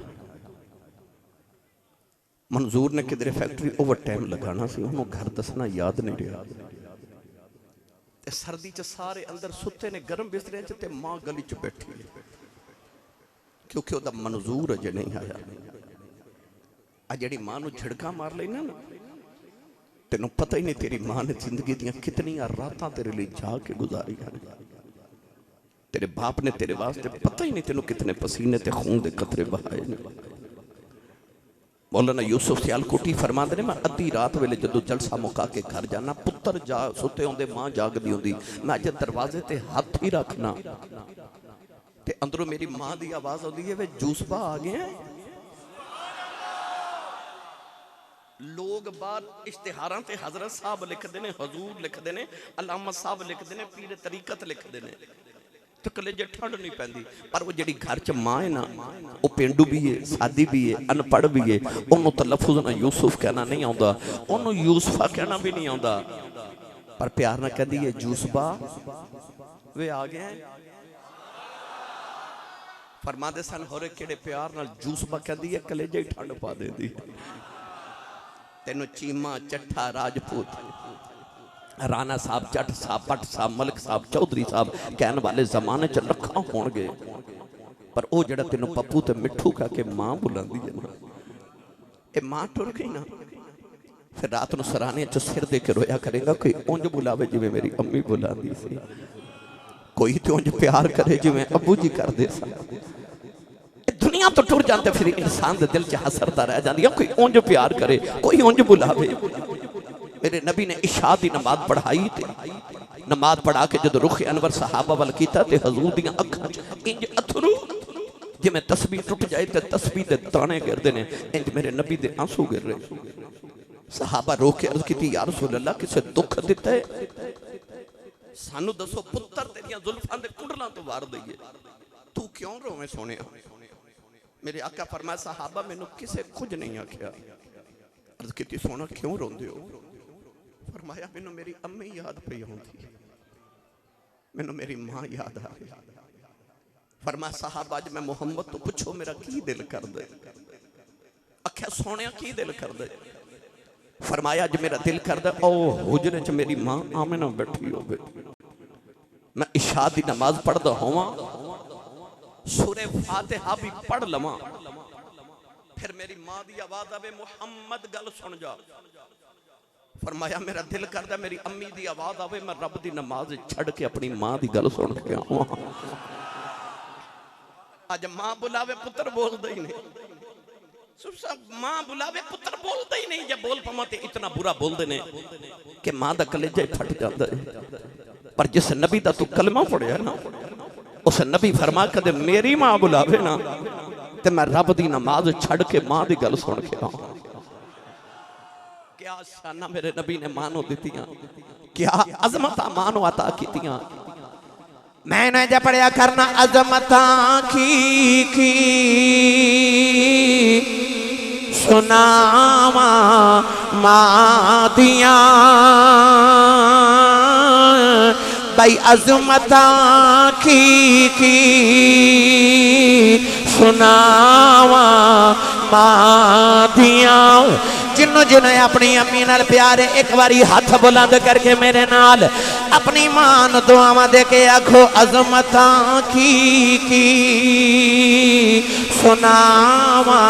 मंजूर ने किधरे फैक्ट्री ओवर टाइम लगाना सी, उन्होंने घर दसना याद नहीं रहा। सर्दी च सारे अंदर सुते ने गर्म बिस्तरे च, ते मां गली च बैठी है क्योंकि वह मंजूर अजे नहीं आया। आ जी मां नूं झड़का मार लेना ना, तेनों पता ही नहीं तेरी मां ने जिंदगी दियां कितनियां रातां तेरे लिए जाके गुजारियां। तेरे बाप ने तेरे वास्ते पता ही नहीं तेनों कितने पसीने ते खून दे कतरे बहाए ने। मौलाना यूसुफ सियालकोटी फरमाते ने, मैं अद्धी रात वेले जदों जलसा मुका के घर जाना, पुत्र जा सुते होंदे, मां जागदी होंदी, मैं अज दरवाजे ते हाथ ही रखना ते अंदरों मेरी मां की आवाज आती है, वे जूसबा आ गए। लोग बाहर इश्तिहारां ते हजरत साहब लिखते हैं, हजूर लिखते हैं, अलामा साहब लिखते हैं, पीर तरीकत लिखते हैं, तो कलेजे ठंड नहीं पैंदी। पर वो जी घर च माँ है ना, वो पेंडू भी है, सादी भी है, अनपढ़ भी है, उन्होंने तलफुज ना यूसुफ कहना नहीं आता, उन्होंने यूसुफा कहना भी नहीं आता, पर प्यार ना कहती है यूसुफा वे आ गए। फरमाते सन होरे केड़े प्यार नाल यूसुफा कहती है, कलेजे ही ठंड पा देती है। तेनों चीमा चट्ठा राजपूत राणा साहब जट साहब भट्ट साहब मलिक साहब चौधरी साहब कहने वाले जमाने च लखा होणगे, पर वो जड़ा तेनों पप्पू ते मिठू कह के मां बुलांदी है ना, ये मां टुर गई ना, फिर रात को सराने च सिर दे के रोया करेगा। कोई उंज बुलावे जिवें मेरी अम्मी बुलांदी सी, कोई तो उंज प्यार करे जिवें अबू जी करदे सन। दुनिया तो टुर जाते फिर इंसान के दिल च हसरता रह जाती है, कोई उंज प्यार करे, कोई उंज बुलावे। मेरे नबी ने इशा की नमाज पढ़ाई, नमाज पढ़ा के जो रुख अनवर सहाबा वल कीता ते हजूर दी अखां च इंज अथरू जिवें तस्बीह टुट जाए तो तस्बीह दे ताने गिरदे ने, इंज मेरे नबी दे आंसू गिर रहे। सहाबा रो के अर्ज की या रसूल अल्लाह किसे दुख दिता है, सानू दसो पुत्र तेरियां जुल्फां दे कुंडलां तो वार दईए, तू क्यों रोवे सोने। मेरे आका फरमाया सहाबा मैनू किसे कुछ नहीं आख्या। अर्ज की सोना क्यों रोंदे हो। फरमाया मैनू मेरी अम्मी याद पई आउंदी, मैनू मेरी मां याद आ गई। फरमाया साहब अज मैं मुहम्मद तो पूछो मेरा की दिल कर दे। आख्या सोने की दिल कर दे। फरमाया अज मेरा दिल कर दे ओ हुजरे च मेरी मां आमिना बैठी होवे, मैं इशा दी नमाज पढ़दा होवां, सूरे फातिहा भी पढ़ लवां, फिर मेरी मां दी आवाज आवे मुहम्मद गल सुन जा। फरमाया मेरा दिल करदा मेरी अम्मी दी आवाज आवे, मैं रब दी नमाज छड़ के अपनी मां दी गल सुन के आवां। अज मां बुलावे पुत्र बोलदा ही नहीं, मां बुलावे पुत्र बोलदा ही नहीं, जब बोल पवा ते इतना बुरा बोलदे ने कि मां दा कलेजा फट जांदा है। पर जिस नबी दा तू कलमा पढ़िया ना, उस नबी फरमा कदे मेरी मां बुलावे ना ते मैं रब दी नमाज छड़ के मां दी गल सुन के आवां। क्या शाना मेरे नबी ने मानो दितियां, क्या अजमता मानो अता कीतियां। मैंने जब पढ़िया करना अजमता की सुनावा मादिया भाई अजमता की सुनावा मादिया। जिन्हों जिन्हें अपनी अम्मी नाल प्यारे एक बारी हाथ बुलंद करके मेरे नाल अपनी मान दुआवां दे के आखो अजमता की सुनावा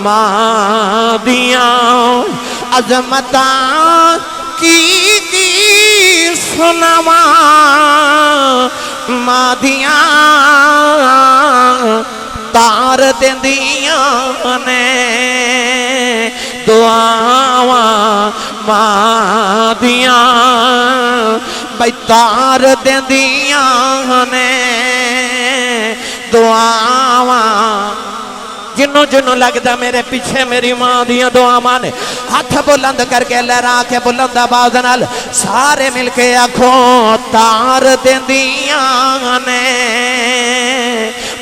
मादिया। अजमता की सुनावा मादिया तार देंदियां ने दुआवा मादिया भाई तार देंदियां ने दुआवा। जिन्हों जिन्हों लगता मेरे पीछे मेरी मां दियां दुआवां ने हाथ बुलंद करके लहरा के बुलंद आवाज नाल सारे मिलके आखो तार देंदियां ने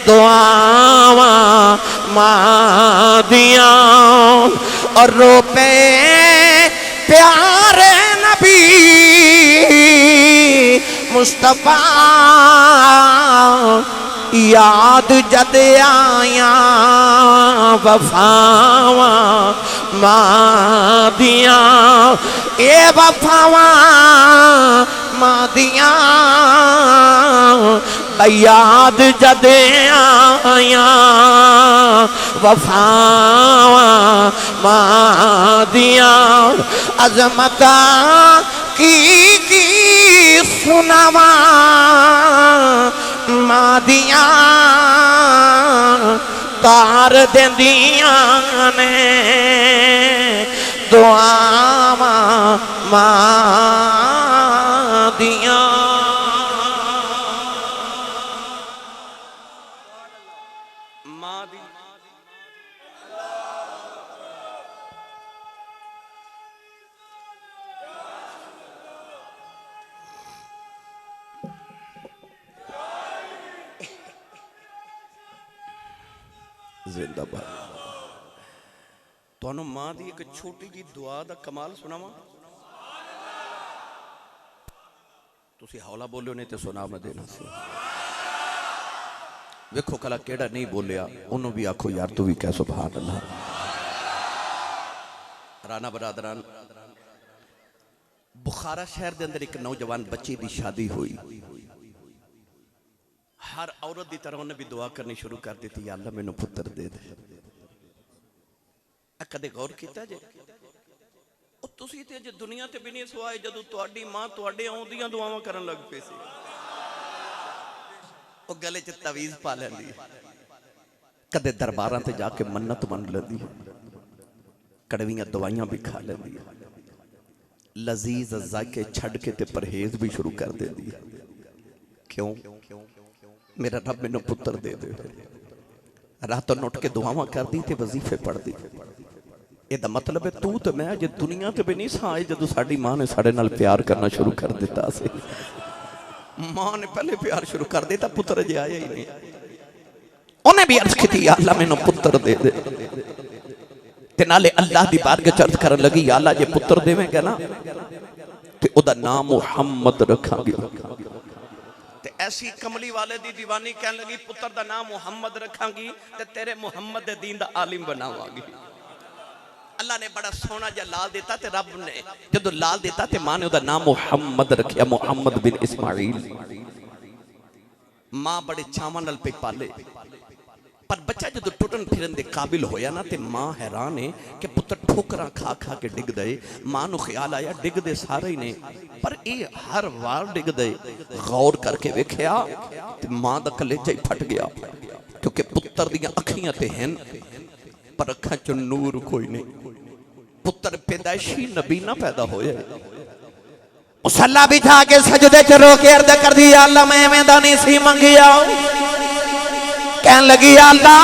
दुआवा मां दियां। और रोपे प्यारे नबी मुस्तफा याद जद आया वफावा मां दियां। ए वफावा मां दियां याद जद आया वफावा मां दियां। अजमता की सुनावा मां दियां तार देंदियां ने दुआवा मां दियां। जिंदाबाद। तुहानू मां की एक छोटी जी दुआ का कमाल सुनावा। तुसी हौला बोलो नहीं तो सुना मैं देना सी। वेखो कला केड़ा नहीं बोलिया उन्होंने भी आखो यार तू भी कह सुभान अल्लाह। राणा बरादरान बुखारा शहर के अंदर एक नौजवान बच्ची की शादी हुई। हर औरत की तरह उन्हें भी दुआ करनी शुरू कर दी, या अल्लाह मैनू पुत्र दे दे। कदे गौर किया जे तुसी ते अजे दुनिया ते भी नहीं सुआए जदों तुहाडी मां तुहाडे आउंदियां दुआवां करन लग पे सी। ओ गले च तवीज पा लैंदी, कदे दरबारां ते जाके मन्नत मन लैंदी, कड़वियां दवाइयां भी खा लैंदी, लजीज जाके छड़ के ते परहेज भी शुरू कर देंदी। क्यों? मेरा रब मैनू पुत्र दे दे। रातों उठ के दुआवां करदी ते वजीफे पढ़दी। ਇਹਦਾ मतलब है तू तो मैं जे दुनिया ते भी नहीं साए जदों साडी मां ने साडे नाल प्यार करना शुरू कर दिता सी। मां ने पहले प्यार शुरू कर दिता, पुत्र जे आया ही नहीं। उन्हें भी अर्ज की या अल्लाह मैनू पुत्र दे दे ते नाले अल्लाह दी बारगाह च अर्ज करन लगी या अल्लाह जे पुत्र देवेंगा ना ते ओदा नाम मुहम्मद रखांगे। ते ऐसी कमली वाले दी दीवानी कहन लगी पुत्र दा नाम मुहम्मद रखांगी ते तेरे मुहम्मद दे दीन दा आलिम बनावांगी। अल्लाह ने बड़ा सोना जा लाल देता ते रब ने जदों लाल देता ते मां ने ओदा नाम मुहम्मद रखिया, मुहम्मद बिन इस्माइल। मां बड़े चावां नाल पे पाले, पर बच्चा जदों टुटन फिरन दे काबिल होया ना ते मां हैरान है कि पुत्र ठोकरां खा खा के डिग दे। मां नू ख्याल आया डिग दे सारे ही ने, पर ये हर वार डिग दे। गौर करके वेख्या ते मां दा कलेजा ही फट गया, क्योंकि पुत्र दियां अखियां ते हैं पर अखां च नूर कोई नहीं। पुत्र पैदाइशी नबी ना पैदा होया। मुसल्ला बिछा के सजदे च रो के अर्ज कर दी अल्लाह मैं एवें दा नहीं सी मंगिया। कहन लगी अल्लाह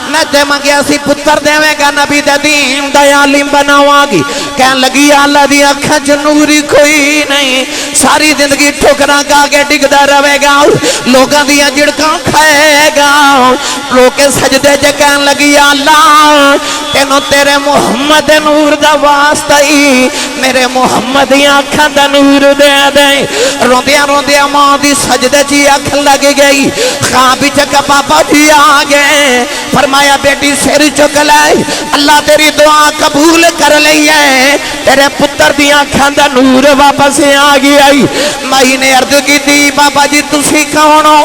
मैं ते मंगिया सी पुत्र देवेगा, नबी दे दीन दा आलिम बनावांगी। कहन लगी अल्लाह दी अखां च नूर ही कोई नहीं, सारी जिंदगी ठोकरां खा के डिगदा रहेगा, लोकां दी झिड़कां खाएगा। रोके सजदे च कहन लगी अल्लाह तेनों तेरे मुहम्मद दे नूर दा वास्ता ही मेरे मुहम्मद दी अखां दा नूर दे दे। रोंदियां रोंदियां मां दी सजदे च अख लग गई। ख्वाब च बाबा जी आ गए, फरमाया बेटी सिर चुक ले, अल्लाह तेरी दुआ कबूल कर लई है, तेरे पुत्र दी अखां दा नूर वापस आ गया। माई ने अर्ज की बाबा जी तुसी कौन हो?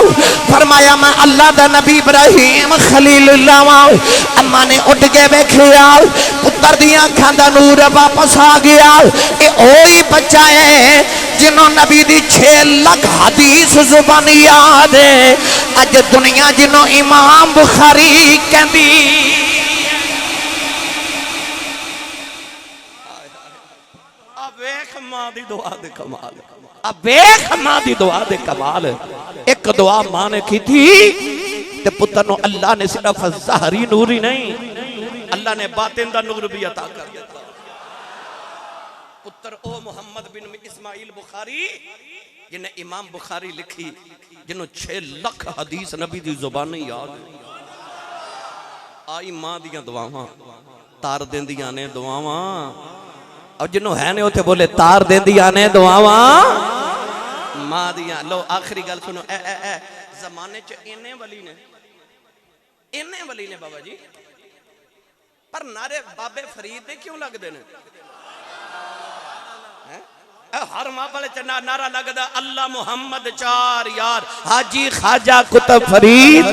फरमाया मैं अल्लाह दा नबी इब्राहिम खलीलुल्लाह वां। अम्मा ने उठ के वेखिया पुत्र दी अखां दा नूर वापस आ गया। ये ओही बच्चा है जिन्हों नबी दी 6 लाख हदीस जुबान याद है। अज दुनिया जिन्हों इमाम बुखारी कहती। वेख मां दी दुआ दे कमाल, अब वेख मां दी दुआ दे कमाल। एक दुआ मां ने की थी ते पुत्र नु अल्लाह ने सिर्फ ज़ाहरी नूर ही नहीं, अल्लाह ने बातिन दा नूर भी अता कर दिया। पुत्र ओ मुहम्मद बिन इस्माइल बुखारी जिन्हें इमाम बुखारी लिखी, जिन्हों 6 लाख हदीस नबी दी जुबान याद। आई मां दियां दुआवां तार देंदियां ने दुआवां, और जिन्हों है ने उथे बोले तार देंदियां ने दुआवां मां दियां। लो आखिरी गल सुनो, ए ए ए जमाने च इन्ने वली ने बाबा जी, पर नारे बाबे फरीद दे क्यों लगदे ने? हर माहौल च नारा लगदा अल्लाह मुहम्मद 4 यार हाजी ख्वाजा कुतुब फरीद।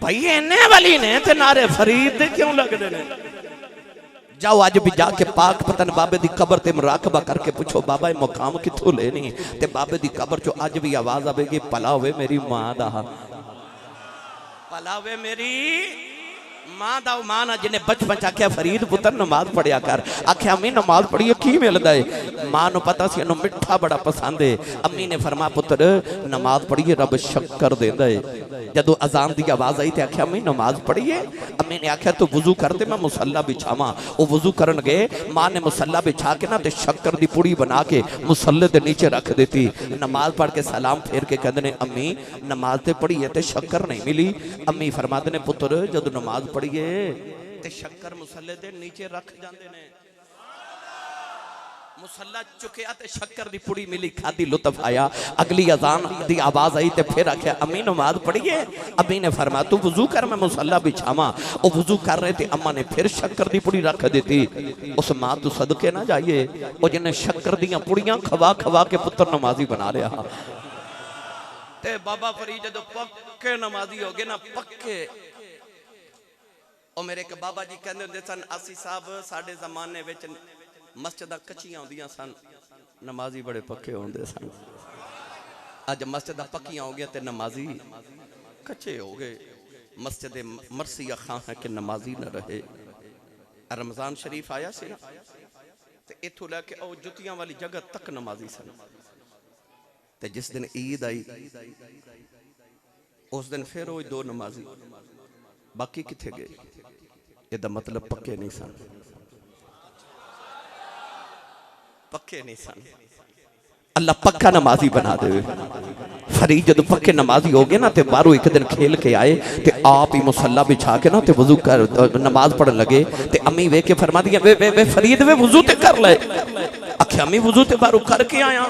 भाई इन्ने वाली ने ते नारे फरीद दे क्यों लगदे ने? जाओ अज भी जाके पाक पतन बाबे दी कबर ते मुराकबा करके पूछो बाबा ये मुकाम किथों लेनी, ते बाबे दी कबर चो अज भी आवाज आवेगी भला होवे मेरी मां दा, भला होवे मेरी मां दा मां ना जिन्हें बचपन च आख्या फरीद पुत्र नमाज पढ़िया कर, आख्या अम्मी नमाज पढ़िए की मिलता है। मां नु पता सी इन्हू मिठा बड़ा पसंद है। अम्मी ने फरमा पुत्र नमाज पढ़िए रब शक्कर देंदा है। जदों अजान की आवाज आई तो आख्या अम्मी नमाज पढ़िए। अम्मी ने आख्या तू वजू कर दे मैं मुसल्ला बिछावा। वो वजू करन गए, मां ने मुसल्ला बिछा के ना ते शक्कर की पुड़ी बना के मुसल्ले के नीचे रख देती। नमाज पढ़ के सलाम फेर के कहते ने अम्मी नमाज ते पढ़ी है ते शक्कर नहीं मिली। अम्मी फरमाते ने पुत्र जदों नमाज पढ़िए ते शक्कर मुसल्ले दे नीचे रख जाते ने। मुसल्ला चुकया ते शक्कर दी पुड़ी मिली, खादी लुत्फ आया। अगली अजान दी आवाज आई ते फिर आख्या अम्मी नमाज पढ़िए। अम्मी ने फरमाया तू वजू कर मैं मुसल्ला बिछावा। वो वजू कर रहे थे, अम्मा ने फिर शक्कर दी पुड़ी रख दी। उस मां तू सदके ना जाइए वो जिन्हें शक्कर दी पुड़ियां खवा खवा के पुत्र नमाजी बना लिया। ते बाबा फरीद जदों पक्के नमाजी हो गए ना पक्के, और मेरे एक बाबा जी कहते होंदे सन आसी साहब साडे जमाने विच मस्जिदां कच्चियां होंदियां सन, नमाजी बड़े पक्के होंदे सन। अज मस्जिदां पक्कियां हो गई ते नमाजी कच्चे हो गए। मस्जिद मरसिया खां है कि नमाजी न रहे। रमजान शरीफ आया सी ना ते इथों लैके ओ जुतियां वाली जगह तक नमाजी सन। ते जिस दिन ईद आई उस दिन फिर वो दो नमाजी, बाकी किथे गए? ਇਹਦਾ मतलब पक्के नहीं सन, पक्के नहीं सन। अल्लाह पक्का नमाजी बना दे। फरीद जब पक्के नमाजी हो गए ना ते बाहरों एक दिन खेल के आए ते आप ही मुसल्ला बिछा के ना ते वजू कर नमाज पढ़न लगे। ते अम्मी वेख के फरमा दिया वे वे वे फरीद वे वजू ते कर ले। आख्या अम्मी वजू ते बाहरों करके आया।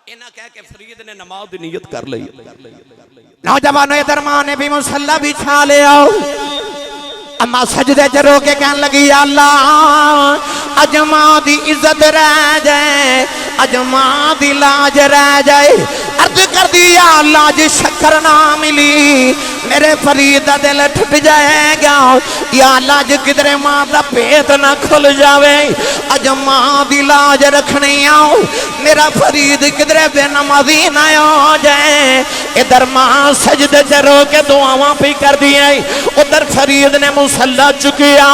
इना कह के फरीद ने नमाज की नियत कर ली। नौजवानों इधर मां ने भी मुसल्ला बिछा ले आओ। अम्मा सजदे च रो के कहन लगी अल्लाह अज मां दी इज्जत रह जाए, अज मां दी लाज रह जाए। अर्ज कर दी या अल्लाह जी शक्कर ना मिली मेरे फरीद दा दिल टूट जाएगा। या अल्लाह जी किधरे मां दा पेट ना खुल जावे, अज मां दी लाज रखनी आओ मेरा फरीद किधरे बेनमाजी ना हो जाए। इधर मां सजदे च रो के दुआवां भी कर दी। उधर फरीद ने मुसल्ला चुकिया,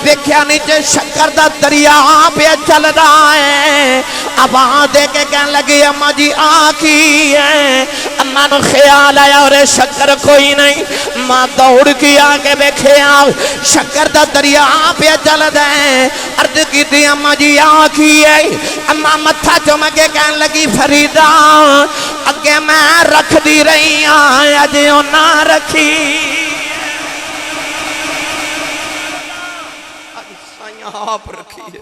देखा नीचे शक्कर दा दरिया पे चल रहा है। आवाज दे के कहने लगी अम्मा जी आखी है। अम्मा नु ख्याल आया और शक्कर कोई नहीं। मां दौड़ के आके देखे शक्कर दा दरिया पे चल रहा है। अर्ज की अम्मा जी आखी है। अम्मा मत्था चुम के कहने लगी फरीदा अगे मैं रख दी रही अज ना रखी। आप रखी है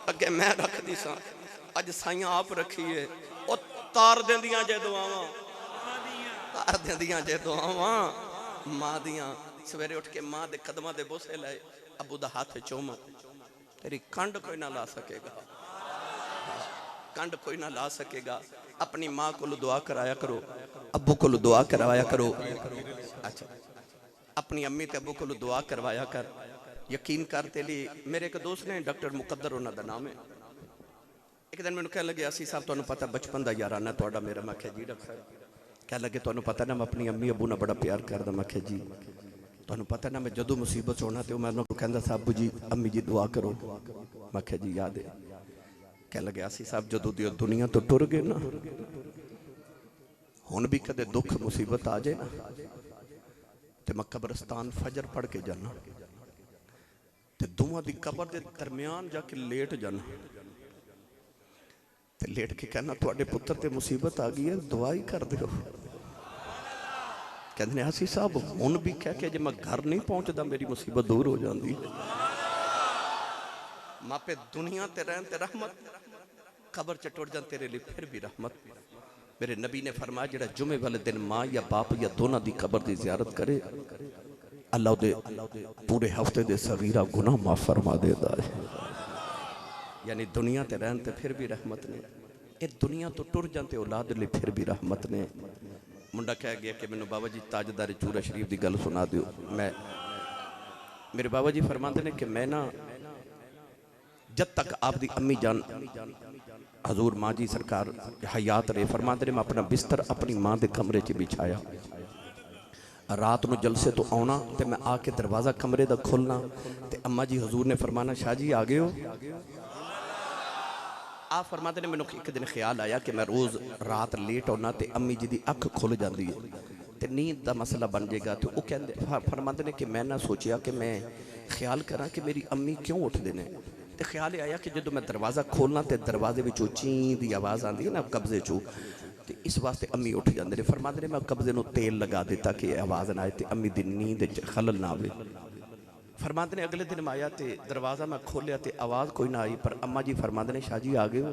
अगे मैं रख दी सा, अज साइया आप रखी है। वो तार देंदियां जे दुआवां, तार देंदियां जे दुआवां मां दियां। सवेरे उठ के मां दे कदमां दे बोसे लाए, अबू दा हाथ चूम, तेरी कंड कोई ना ला सकेगा, कंड कोई ना ला सकेगा। अपनी मां को दुआ कराया करो, अबू को दुआ करवाया करो। अच्छा अपनी अम्मी ते अबू को दुआ करवाया कर। यकीन कर तेली मेरे एक दोस्त ने डॉक्टर मुकद्दर उन्होंने नाम है। एक दिन मैंने कह लगे असी साहब तुहानू पता बचपन का याराना तुहाडा मेरा। मैं जी डॉक्टर कह लगे तुहानू पता ना मैं अपनी अम्मी अबू ने बड़ा प्यार करदा। मैं जी तुहानू पता ना मैं जदों मुसीबत होना तो मैं उन्होंने कहता था अबू जी अम्मी जी दुआ करो। मैं जी याद है। कह लगे असी साहब जदों दी दुनिया तो टुर गए ना, हुण भी कदे दुख मुसीबत आ जाए ना तो मैं कब्रस्तान फजर पढ़ के जाना ते दोवां दी कबर दे दरम्यान जाके लेट जाना ते लेट के कहना तुहाडे पुत्र ते मुसीबत आ गई है दुआ ही कर दो। कहते हैं आसी साहब हुण भी कह के जे मैं घर नहीं पहुंचता मेरी मुसीबत दूर हो जाती। मापे दुनिया ते रहन ते रहमत, कबर च टुट जान तेरे लिए फिर भी रहमत। मेरे नबी ने फरमाया जिहड़ा जुमे वाले दिन मां या बाप या दोनों दी कबर दी जियारत करे अल्लाह दे पूरे हफ्ते दे सगीरा गुनाह माफ फरमा देता है। यानी दुनिया ते रहन ते फिर भी रहमत ने, ये दुनिया तो टुर जाते औलाद लिए फिर भी रहमत ने। मुंडा कह गया कि मैनू बाबा जी ताजदारी चूरा शरीफ की गल सुना दो। मैं मेरे बाबा जी फरमाते ने कि मैं ना जब तक आपकी अम्मी जान हजूर माँ जी सरकार हयात रहे फरमाते ने मैं अपना बिस्तर अपनी माँ के कमरे च बिछाया। रात को जलसे तो आना तो मैं आके दरवाज़ा कमरे का खोलना तो अम्मा जी हजूर ने फरमाना शाह जी आ गए हो। आप फरमाते ने मैंने एक दिन ख्याल आया कि मैं रोज़ रात लेट आना तो अम्मी जी की अख खुल जाती है तो नींद का मसला बन जाएगा। तो वह कहते फरमाते ने कि मैं ना सोचा कि मैं ख्याल करा कि मेरी अम्मी क्यों उठते हैं। तो ख्याल आया कि जो मैं दरवाज़ा खोलना तो दरवाजे में ची की आवाज़ आती है ना कब्जे चो, तो इस वास्ते अम्मी उठ जाते हैं। फरमाते ने मैं कब्जे में तेल लगा दिता कि आवाज़ ना आए तो अम्मी की नींद खलल ना आए। फरमाते ने अगले दिन मैं आया तो दरवाज़ा मैं खोलिया तो आवाज़ कोई ना आई, पर अम्मा जी फरमाते ने शाह जी आ गए हो।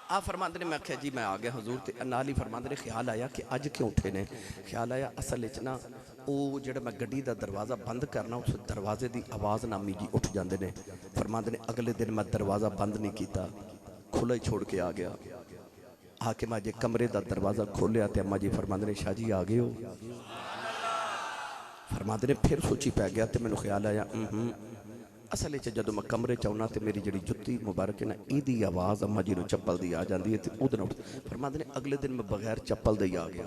आप फरमाते ने मैं आख्या जी मैं आ गया हजूर। तो नाल ही फरमाते ने ख्याल आया कि अज क्यों उठे ने। ख्याल आया असल ना वो जो मैं गड्डी का दरवाज़ा बंद करना उस दरवाजे की आवाज़ ना अम्मी जी उठ जाते हैं। फरमाते ने अगले दिन मैं दरवाज़ा बंद नहीं किया, खुला ही छोड़ के आ गया। आके मैं अजे कमरे का दरवाज़ा खोलिया तो अम्मा जी फरमाते ने शाह जी आ गए हो। फरमाते ने फिर सोची पै गया तो मैंने ख्याल आया असल जो मैं कमरे च आना तो मेरी जी जुत्ती मुबारक है ना यदी आवाज़ अम्मा जी को चप्पल की आ जाती है तो उधर उठ। फरमाते ने अगले दिन मैं बगैर चप्पल दे आ गया,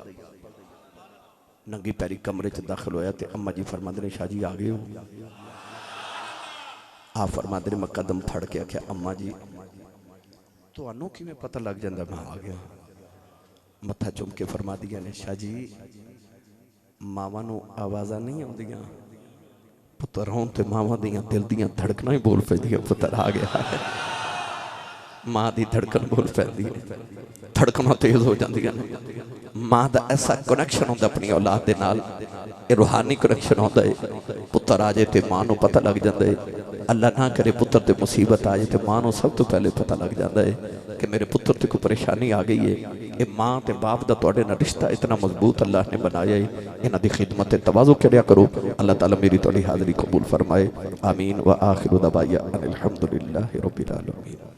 नंगी पैरी कमरे च दाखिल होया तो अम्मा जी फरमाते ने शाह जी आ गए हो। आप फरमाते ने मैं कदम फड़ के आख्या अम्मा जी तो किवें पता लग जाता मैं आ गया। मत्था चुम के फरमा दिया ने शाह जी मावां नूं आवाज़ां नहीं आउंदियां, पुत्तर होण ते मावां दियां दिल दियां धड़कनां ही बोल पैंदियां। पुत्तर आ गया है, माँ की धड़कन बोल पैंदी है, धड़कनां तेज हो जांदियां ने। माँ का ऐसा कनैक्शन होंदा अपनी औलाद दे नाल, ये रूहानी कनैक्शन होंदा है। पुत्तर आ जाए तो माँ नूं पता लग जाता है, अल्लाह ना करे पुत्तर ते मुसीबत आ जाए तो माँ नूं सब तो पहले पता लग जाता है कि मेरे पुत्र ते कोई परेशानी आ गई है। ये माँ ते बाप का तुहाडे नाल रिश्ता इतना मजबूत अल्लाह ने बनाया है। इन्हां दी खिदमत ते तवाज़ु करिया करो। अल्लाह ताला मेरी तुहाडी हाज़री कबूल फरमाए। आमीन व आखिरु दवाया अनिल हम्दुलिल्लाहि रब्बिल आलमीन।